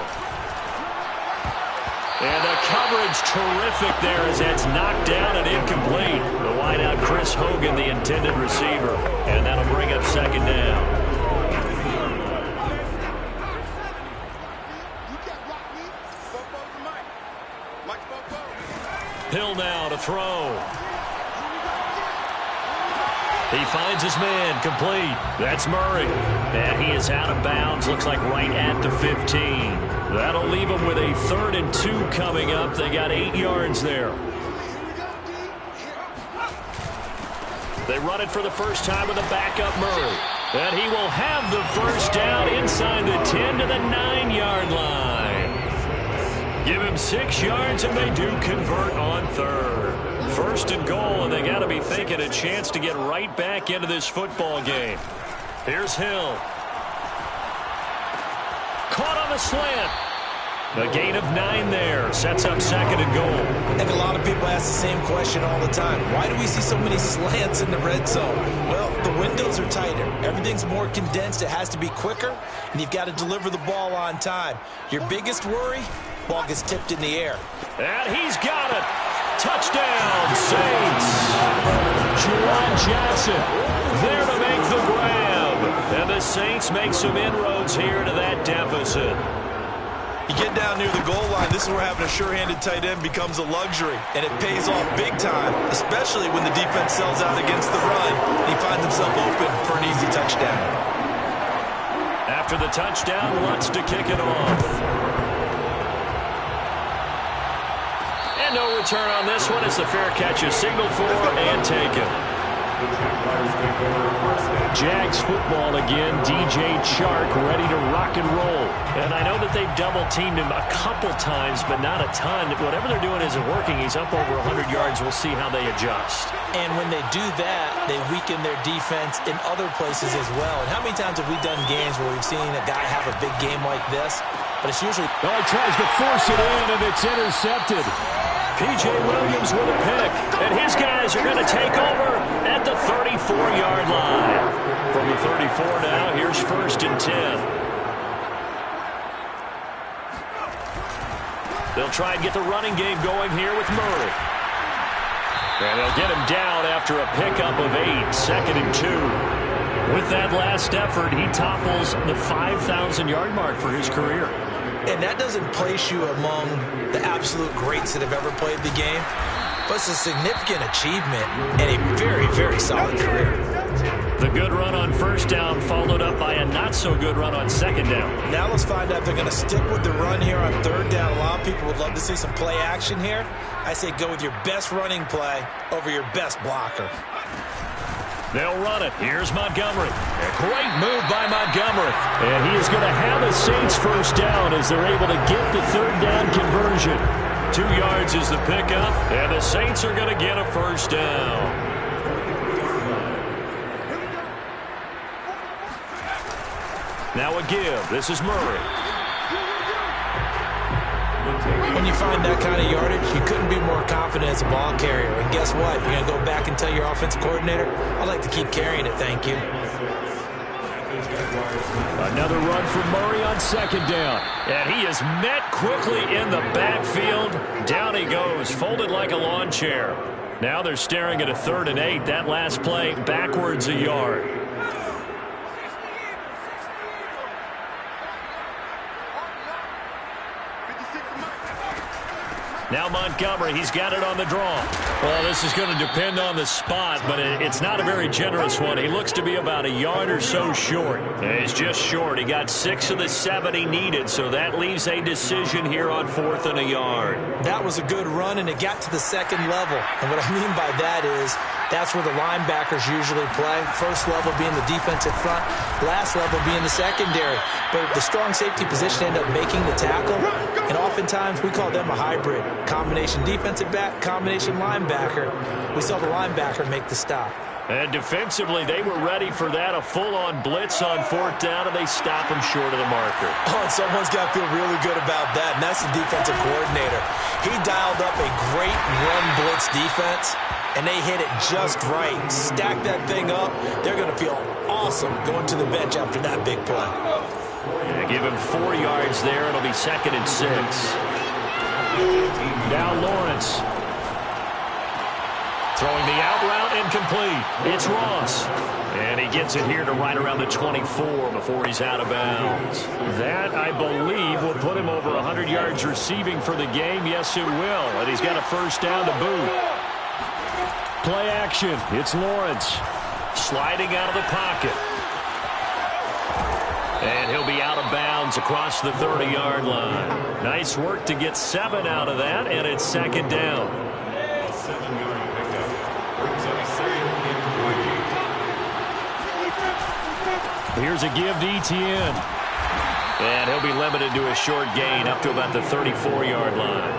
And the coverage terrific there as that's knocked down and incomplete. The wideout Chris Hogan, the intended receiver. And that'll bring up 2nd down. Hill now to throw. He finds his man, complete. That's Murray. And he is out of bounds, looks like right at the 15. That'll leave him with a 3rd and 2 coming up. They got 8 yards there. They run it for the first time with a backup Murray. And he will have the 1st down inside the 10 to the 9-yard line. Give him 6 yards, and they do convert on 3rd. 1st and goal, and they got to be thinking a chance to get right back into this football game. Here's Hill. Caught on the slant. A gain of 9 there. Sets up 2nd and goal. I think a lot of people ask the same question all the time. Why do we see so many slants in the red zone? Well, the windows are tighter. Everything's more condensed. It has to be quicker, and you've got to deliver the ball on time. Your biggest worry? Ball gets tipped in the air. And he's got it. Touchdown, Saints. Juwan Johnson there to make the grab. And the Saints make some inroads here to that deficit. You get down near the goal line, this is where having a sure-handed tight end becomes a luxury. And it pays off big time, especially when the defense sells out against the run. And he finds himself open for an easy touchdown. After the touchdown, Lutz to kick it off. And no return on this one as the fair catch is signaled for and taken. Jags football again. DJ Chark ready to rock and roll. And I know that they've double-teamed him a couple times, but not a ton. Whatever they're doing isn't working. He's up over 100 yards. We'll see how they adjust. And when they do that, they weaken their defense in other places as well. And how many times have we done games where we've seen a guy have a big game like this? But it's usually... Oh, he tries to force it in, and it's intercepted. P.J. Williams with a pick, and his guys are going to take over at the 34-yard line. From the 34 now, here's 1st and 10. They'll try and get the running game going here with Murray. And they'll get him down after a pickup of 8, 2nd and 2. With that last effort, he topples the 5,000-yard mark for his career. And that doesn't place you among the absolute greats that have ever played the game, but it's a significant achievement and a very, very solid career. The good run on 1st down followed up by a not-so-good run on 2nd down. Now let's find out if they're going to stick with the run here on 3rd down. A lot of people would love to see some play action here. I say go with your best running play over your best blocker. They'll run it. Here's Montgomery. A great move by Montgomery. And he is going to have a Saints 1st down as they're able to get the 3rd down conversion. 2 yards is the pickup, and the Saints are going to get a 1st down. Now a give. This is Murray. When you find that kind of yardage, you couldn't be more confident as a ball carrier. And guess what? You're going to go back and tell your offensive coordinator, I'd like to keep carrying it, thank you. Another run from Murray on 2nd down. And he is met quickly in the backfield. Down he goes, folded like a lawn chair. Now they're staring at a 3rd and 8. That last play backwards a yard. Now Montgomery, he's got it on the draw. Well, this is going to depend on the spot, but it's not a very generous one. He looks to be about a yard or so short. And he's just short. He got 6 of the 7 he needed, so that leaves a decision here on 4th and a yard. That was a good run, and it got to the 2nd level. And what I mean by that is that's where the linebackers usually play. First level being the defensive front, last level being the secondary. But the strong safety position ended up making the tackle, and oftentimes we call them a hybrid. Combination defensive back, combination linebacker. We saw the linebacker make the stop. And defensively, they were ready for that, a full-on blitz on 4th down, and they stop him short of the marker. Oh, and someone's got to feel really good about that, and that's the defensive coordinator. He dialed up a great run blitz defense, and they hit it just right. Stack that thing up. They're going to feel awesome going to the bench after that big play. Yeah, give him 4 yards there. It'll be 2nd and 6. Now Lawrence. Throwing the out route incomplete. It's Ross. And he gets it here to right around the 24 before he's out of bounds. That, I believe, will put him over 100 yards receiving for the game. Yes, it will. And he's got a 1st down to boot. Play action. It's Lawrence. Sliding out of the pocket. And he'll be out of bounds across the 30-yard line. Nice work to get 7 out of that, and it's 2nd down. 7-yard pickup brings up 2nd and 20. Here's a give to Etienne. And he'll be limited to a short gain up to about the 34-yard line.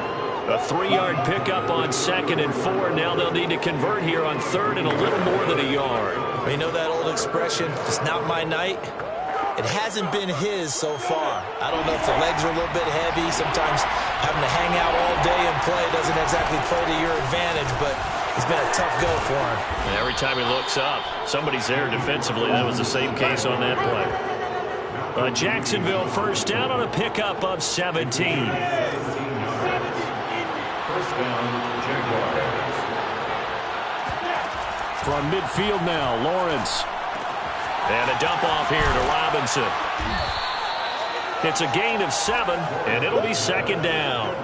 A 3-yard pickup on 2nd and 4. Now they'll need to convert here on 3rd and a little more than a yard. You know that old expression, it's not my night? It hasn't been his so far. I don't know if the legs are a little bit heavy. Sometimes having to hang out all day and play doesn't exactly play to your advantage, but it's been a tough go for him. And every time he looks up, somebody's there defensively. That was the same case on that play. Jacksonville 1st down on a pickup of 17. 1st down, Jaguars. From midfield now, Lawrence. And a dump off here to Robinson. It's a gain of 7, and it'll be 2nd down.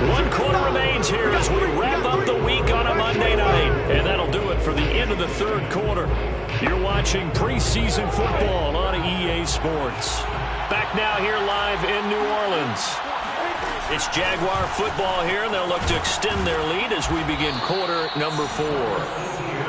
1 quarter remains here as we wrap up the week on a Monday night. And that'll do it for the end of the 3rd quarter. You're watching preseason football on EA Sports. Back now here live in New Orleans. It's Jaguar football here, and they'll look to extend their lead as we begin quarter number 4.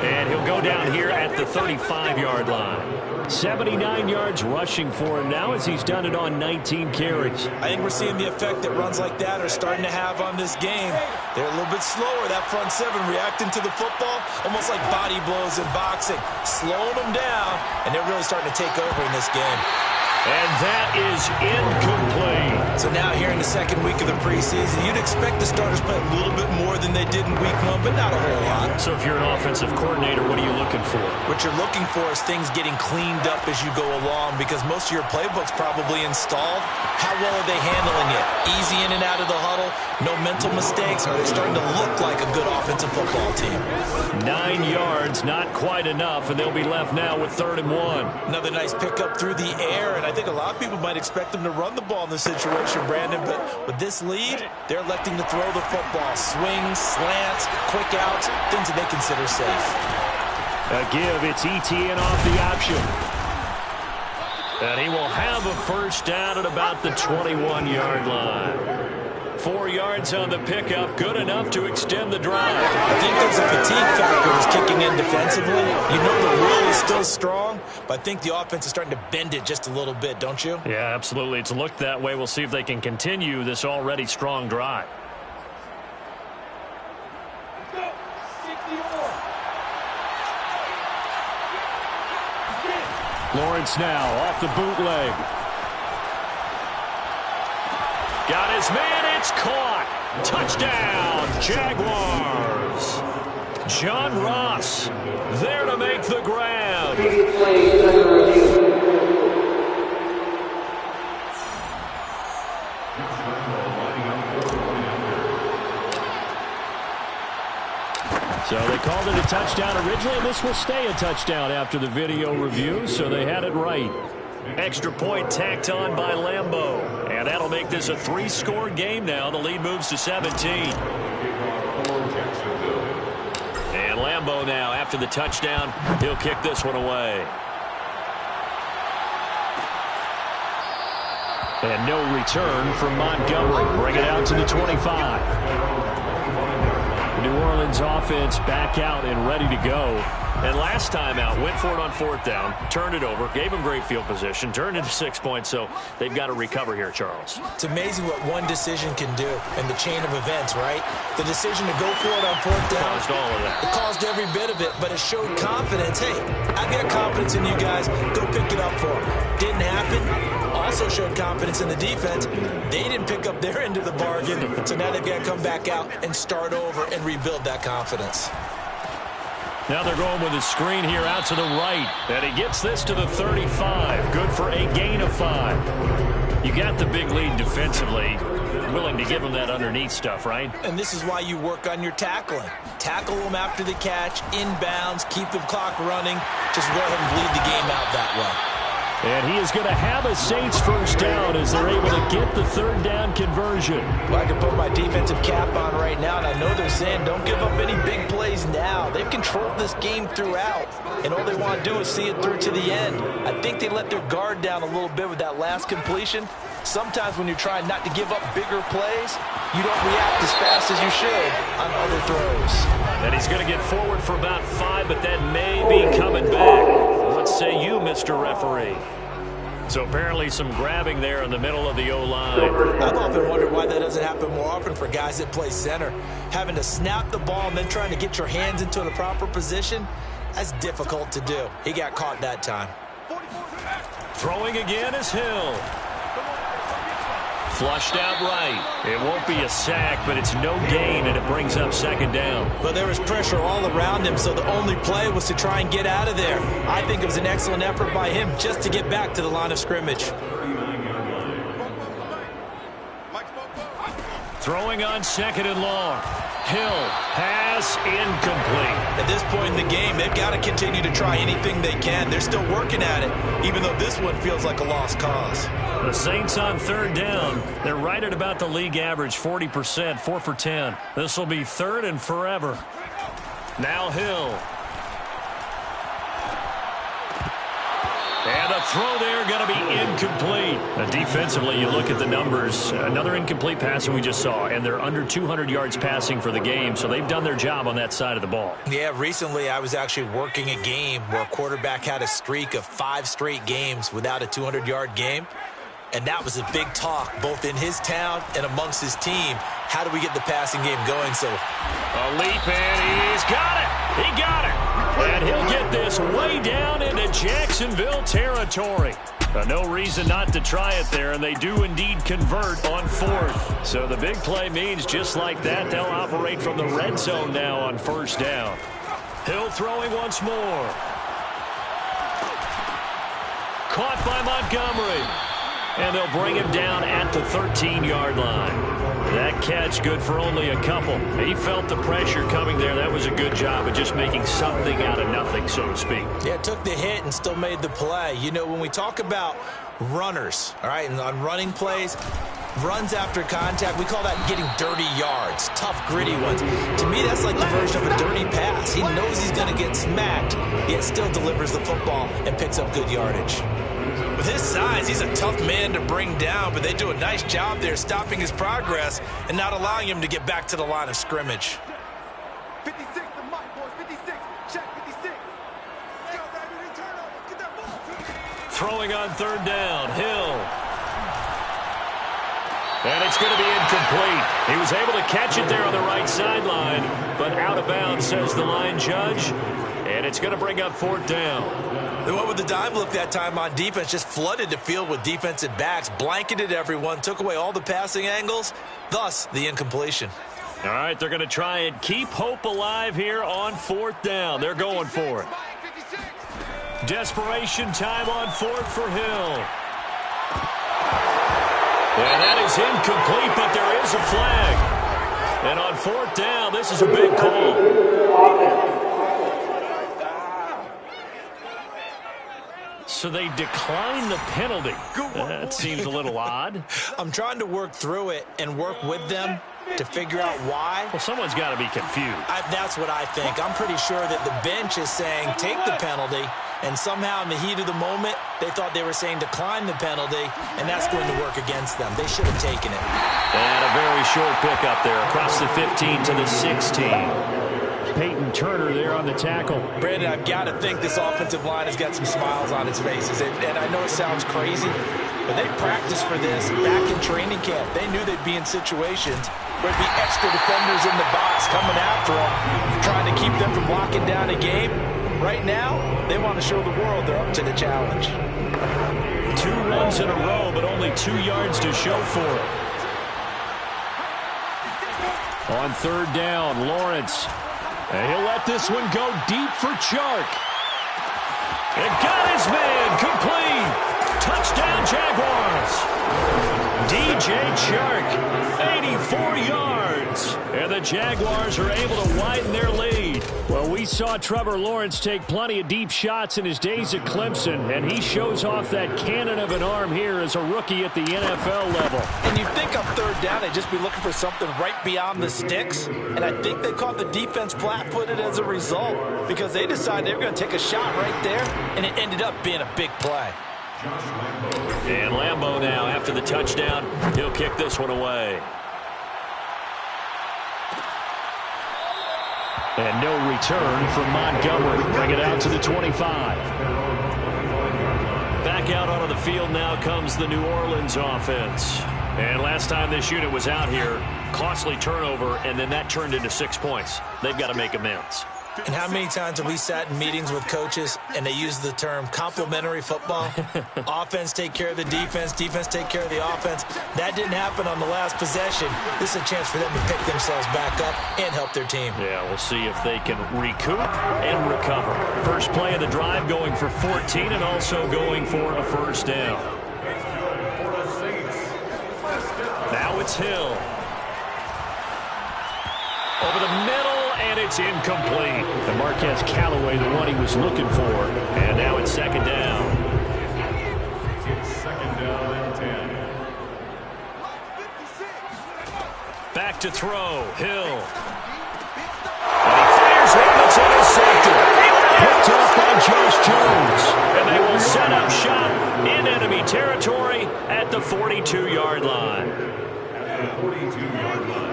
And he'll go down here at the 35-yard line. 79 yards rushing for him now as he's done it on 19 carries. I think we're seeing the effect that runs like that are starting to have on this game. They're a little bit slower, that front 7 reacting to the football, almost like body blows in boxing, slowing them down, and they're really starting to take over in this game. And that is incomplete. So now here in the 2nd week of the preseason, you'd expect the starters play a little bit more than they did in week 1, but not a whole lot. So if you're an offensive coordinator, what are you looking for? What you're looking for is things getting cleaned up as you go along, because most of your playbook's probably installed. How well are they handling it? Easy in and out of the huddle? No mental mistakes? Are they starting to look like a good offensive football team? 9 yards, not quite enough, and they'll be left now with 3rd and 1. Another nice pickup through the air, and I think a lot of people might expect them to run the ball in this situation, Brandon, but with this lead, they're electing to throw the football. Swings, slants, quick outs, things that they consider safe. A give, it's Etienne off the option. And he will have a 1st down at about the 21-yard line. 4 yards on the pickup, good enough to extend the drive. I think there's a fatigue factor that's kicking in defensively. You know the will is still strong, but I think the offense is starting to bend it just a little bit, don't you? Yeah, absolutely. It's looked that way. We'll see if they can continue this already strong drive. Lawrence now off the bootleg. Got his man, it's caught. Touchdown, Jaguars. John Ross there to make the grab. So they called it a touchdown originally, and this will stay a touchdown after the video review, so they had it right. Extra point tacked on by Lambeau. And that'll make this a 3-score game now. The lead moves to 17. And Lambeau now, after the touchdown, he'll kick this one away. And no return from Montgomery. Bring it out to the 25. New Orleans offense back out and ready to go. And last time out, went for it on 4th down, turned it over, gave them great field position, turned into 6 points, so they've got to recover here, Charles. It's amazing what one decision can do in the chain of events, right? The decision to go for it on 4th down. Caused all of that. It caused every bit of it, but it showed confidence. Hey, I've got confidence in you guys. Go pick it up for them. Didn't happen. Also showed confidence in the defense. They didn't pick up their end of the bargain, so now they've got to come back out and start over and rebuild that confidence. Now they're going with a screen here out to the right. And he gets this to the 35. Good for a gain of 5. You got the big lead defensively. Willing to give them that underneath stuff, right? And this is why you work on your tackling. Tackle them after the catch, inbounds, keep the clock running. Just go ahead and bleed the game out that way. And he is going to have a Saints first down as they're able to get the 3rd down conversion. Well, I can put my defensive cap on right now, and I know they're saying don't give up any big plays now. They've controlled this game throughout, and all they want to do is see it through to the end. I think they let their guard down a little bit with that last completion. Sometimes when you're trying not to give up bigger plays, you don't react as fast as you should on other throws. And he's going to get forward for about 5, but that may be coming back. What say you, Mr. Referee? So apparently some grabbing there in the middle of the O-line. I've often wondered why that doesn't happen more often for guys that play center. Having to snap the ball and then trying to get your hands into the proper position, that's difficult to do. He got caught that time. Throwing again is Hill. Flushed out right. It won't be a sack, but it's no gain, and it brings up 2nd down. But there was pressure all around him, so the only play was to try and get out of there. I think it was an excellent effort by him just to get back to the line of scrimmage. Throwing on 2nd and long. Hill, pass incomplete. At this point in the game, they've got to continue to try anything they can. They're still working at it, even though this one feels like a lost cause. The Saints on 3rd down. They're right at about the league average, 40%, 4 for 10. This will be 3rd and forever. Now Hill. And the throw there going to be incomplete. Now defensively, you look at the numbers. Another incomplete pass that we just saw, and they're under 200 yards passing for the game, so they've done their job on that side of the ball. Yeah, recently I was actually working a game where a quarterback had a streak of 5 straight games without a 200-yard game. And that was a big talk, both in his town and amongst his team. How do we get the passing game going? So a leap, and he's got it. He got it. And he'll get this way down into Jacksonville territory. No reason not to try it there, and they do indeed convert on 4th. So the big play means just like that, they'll operate from the red zone now on 1st down. Hill throwing once more. Caught by Montgomery. And they'll bring him down at the 13-yard line. That catch good for only a couple. He felt the pressure coming there. That was a good job of just making something out of nothing, so to speak. Yeah, took the hit and still made the play. You know, when we talk about runners, all right, and on running plays, runs after contact, we call that getting dirty yards, tough, gritty ones. To me, that's like the version of a dirty pass. He knows he's going to get smacked, yet still delivers the football and picks up good yardage. With his size, he's a tough man to bring down, but they do a nice job there stopping his progress and not allowing him to get back to the line of scrimmage. 56, the mic, boys. 56. Check 56. Yo, baby, turn over. Get that ball. Throwing on 3rd down, Hill. And it's going to be incomplete. He was able to catch it there on the right sideline, but out of bounds, says the line judge. And it's going to bring up 4th down. They went with the dime look that time on defense, just flooded the field with defensive backs, blanketed everyone, took away all the passing angles, thus the incompletion. All right, they're going to try and keep hope alive here on 4th down. They're going for it. Desperation time on 4th for Hill. And that is incomplete, but there is a flag. And on 4th down, this is a big call. So they decline the penalty. That seems a little odd. I'm trying to work through it and work with them to figure out why. Well, someone's got to be confused. That's what I think. I'm pretty sure that the bench is saying take the penalty, And somehow in the heat of the moment, they thought they were saying decline the penalty, and that's going to work against them. They should have taken it. And a very short pickup there across the 15 to the 16. Peyton Turner there on the tackle. Brandon, I've got to think this offensive line has got some smiles on its faces. And I know it sounds crazy, but they practiced for this back in training camp. They knew they'd be in situations where there'd be extra defenders in the box coming after them, trying to keep them from locking down a game. Right now, they want to show the world they're up to the challenge. 2 runs in a row, but only 2 yards to show for it. On third down, Lawrence. And he'll let this one go deep for Chark. It got his man complete. Touchdown, Jaguars. DJ Chark, 84 yards. And the Jaguars are able to widen their lead. Well, we saw Trevor Lawrence take plenty of deep shots in his days at Clemson, and he shows off that cannon of an arm here as a rookie at the NFL level. And you think on third down, they'd just be looking for something right beyond the sticks, and I think they caught the defense flat-footed as a result because they decided they were going to take a shot right there, and it ended up being a big play. And Lambeau now, after the touchdown, he'll kick this one away. And no return from Montgomery. Bring it out to the 25. Back out onto the field now comes the New Orleans offense. And last time this unit was out here, costly turnover, and then that turned into 6 points. They've got to make amends. And how many times have we sat in meetings with coaches and they use the term complementary football? Offense take care of the defense, defense take care of the offense. That didn't happen on the last possession. This is a chance for them to pick themselves back up and help their team. Yeah, we'll see if they can recoup and recover. First play of the drive going for 14 and also going for a first down. Now it's Hill. Over the middle, and it's incomplete. And Marquez Callaway, the one he was looking for. And now it's second down. It's second down and 10. Back to throw. Hill. And he fires one that's intercepted. Picked up by Josh Jones. And they will set up shop in enemy territory at the 42-yard line. At the 42-yard line.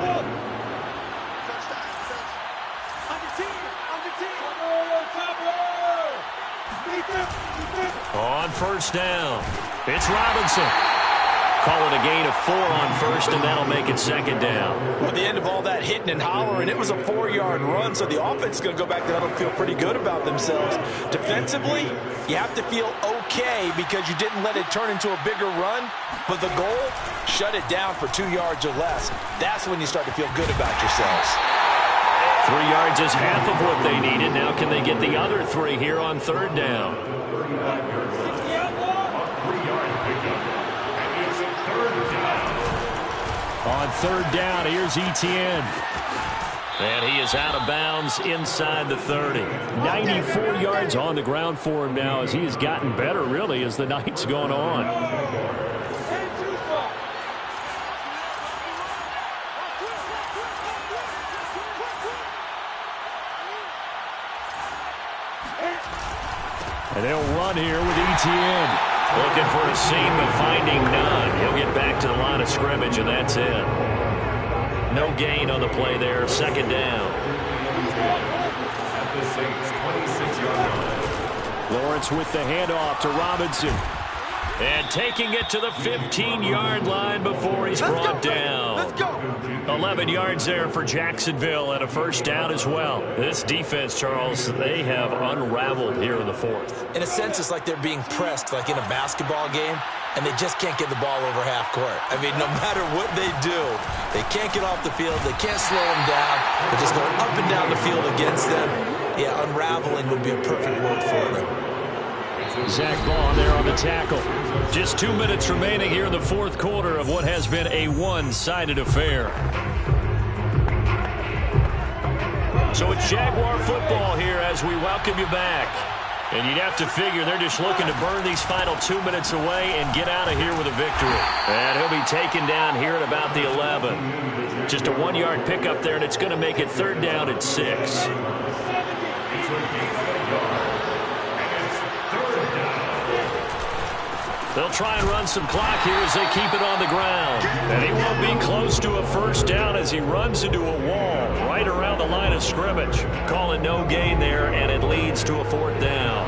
On first down, it's Robinson. Call it a gain of 4 on first, and that'll make it second down. Well, at the end of all that hitting and hollering, it was a 4-yard run, so the offense is going to go back there and feel pretty good about themselves. Defensively, you have to feel okay because you didn't let it turn into a bigger run, but the goal, shut it down for 2 yards or less. That's when you start to feel good about yourselves. 3 yards is half of what they needed. Now can they get the other 3 here on third down? On third down, here's Etienne. And he is out of bounds inside the 30. 94 yards on the ground for him now as he has gotten better, really, as the night's gone on. And they'll run here with Etienne. Looking for a seam, but finding none. He'll get back to the line of scrimmage, and that's it. No gain on the play there. Second down. At the Saints' 26-yard line. Lawrence with the handoff to Robinson. And taking it to the 15-yard line before he's brought down. Let's go. 11 yards there for Jacksonville and a first down as well. This defense, Charles, they have unraveled here in the fourth. In a sense, it's like they're being pressed like in a basketball game, and they just can't get the ball over half court. I mean, no matter what they do, they can't get off the field. They can't slow them down. They're just going up and down the field against them. Yeah, unraveling would be a perfect word for them. Zach Ball there on the tackle. Just 2 minutes remaining here in the fourth quarter of what has been a one-sided affair. So it's Jaguar football here as we welcome you back. And you'd have to figure they're just looking to burn these final 2 minutes away and get out of here with a victory. And he'll be taken down here at about the 11. Just a 1-yard pickup there, and it's going to make it third down at 6. They'll try and run some clock here as they keep it on the ground. And he won't be close to a first down as he runs into a wall right around the line of scrimmage. Call it no gain there, and it leads to a 4th down.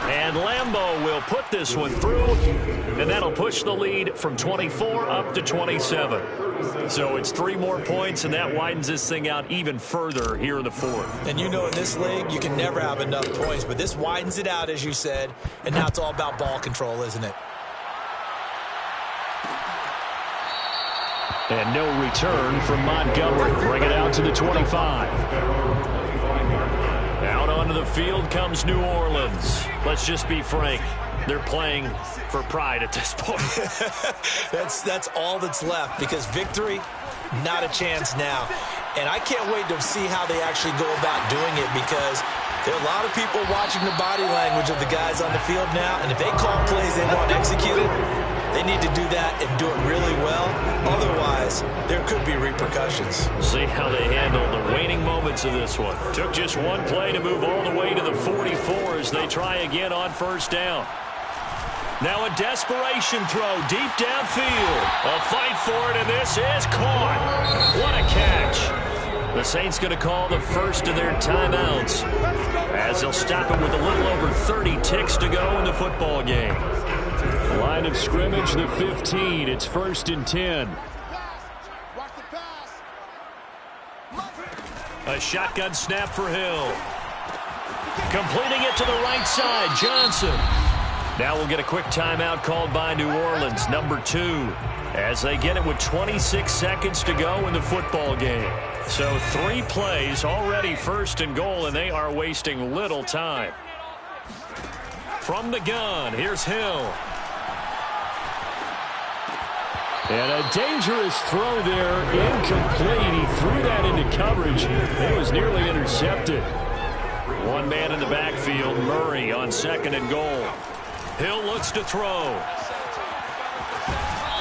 And Lambeau will put this one through, and that'll push the lead from 24 up to 27. So it's 3 more points, and that widens this thing out even further here in the 4th. And you know in this league, you can never have enough points, but this widens it out, as you said, and now it's all about ball control, isn't it? And no return from Montgomery. Bring it out to the 25. Out onto the field comes New Orleans. Let's just be frank. They're playing for pride at this point. That's all that's left, because victory, not a chance now. And I can't wait to see how they actually go about doing it, because there are a lot of people watching the body language of the guys on the field now, and if they call plays they want executed, they need to do that and do it really well. Otherwise, there could be repercussions. See how they handle the waning moments of this one. Took just one play to move all the way to the 44 as they try again on first down. Now a desperation throw deep downfield. A fight for it, and this is caught. What a catch. The Saints going to call the first of their timeouts as they'll stop it with a little over 30 ticks to go in the football game. Line of scrimmage, the 15. It's 1st and 10. A shotgun snap for Hill. Completing it to the right side, Johnson. Now we'll get a quick timeout called by New Orleans, number 2, as they get it with 26 seconds to go in the football game. So 3 plays, already 1st and goal, and they are wasting little time. From the gun, here's Hill. And a dangerous throw there, incomplete. He threw that into coverage. It was nearly intercepted. One man in the backfield, Murray on 2nd and goal. Hill looks to throw.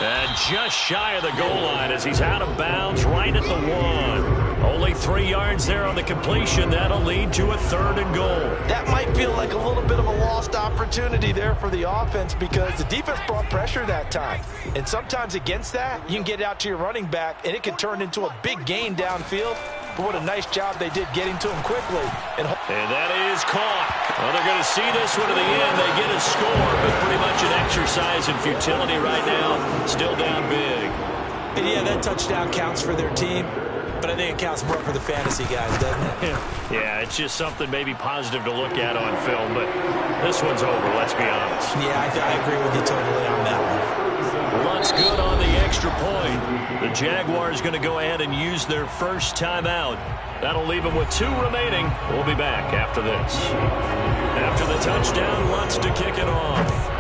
And just shy of the goal line as he's out of bounds right at the 1. Only 3 yards there on the completion. That'll lead to a 3rd and goal. That might feel like a little bit of a lost opportunity there for the offense, because the defense brought pressure that time. And sometimes against that, you can get out to your running back, and it can turn into a big gain downfield. But what a nice job they did getting to him quickly. And that is caught. Well, they're going to see this one to the end. They get a score, but pretty much an exercise in futility right now. Still down big. And yeah, that touchdown counts for their team. But I think it counts more for the fantasy guys, doesn't it? Yeah, it's just something maybe positive to look at on film, but this one's over, let's be honest. Yeah, I agree with you totally on that one. Looks good on the extra point. The Jaguars going to go ahead and use their first timeout. That'll leave them with 2 remaining. We'll be back after this. After the touchdown, Lutz to kick it off.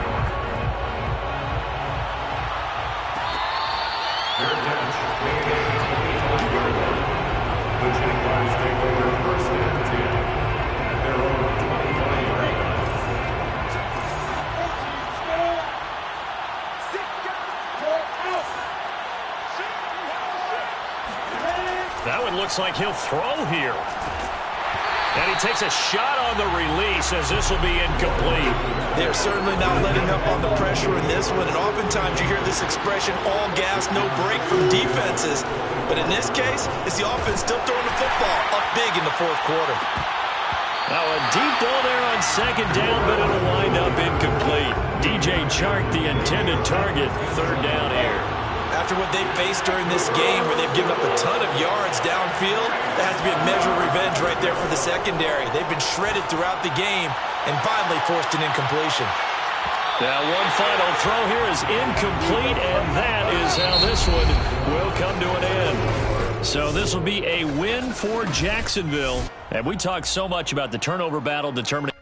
That one looks like he'll throw here. And he takes a shot on the release as this will be incomplete. They're certainly not letting up on the pressure in this one. And oftentimes you hear this expression, all gas, no break from defenses. But in this case, it's the offense still throwing the football up big in the 4th quarter. Now a deep ball there on 2nd down, but it'll wind up incomplete. DJ Chark, the intended target, 3rd down here. After what they've faced during this game, where they've given up a ton of yards downfield, that has to be a measure of revenge right there for the secondary. They've been shredded throughout the game and finally forced an incompletion. Now one final throw here is incomplete, and that is how this one will come to an end. So this will be a win for Jacksonville. And we talked so much about the turnover battle determining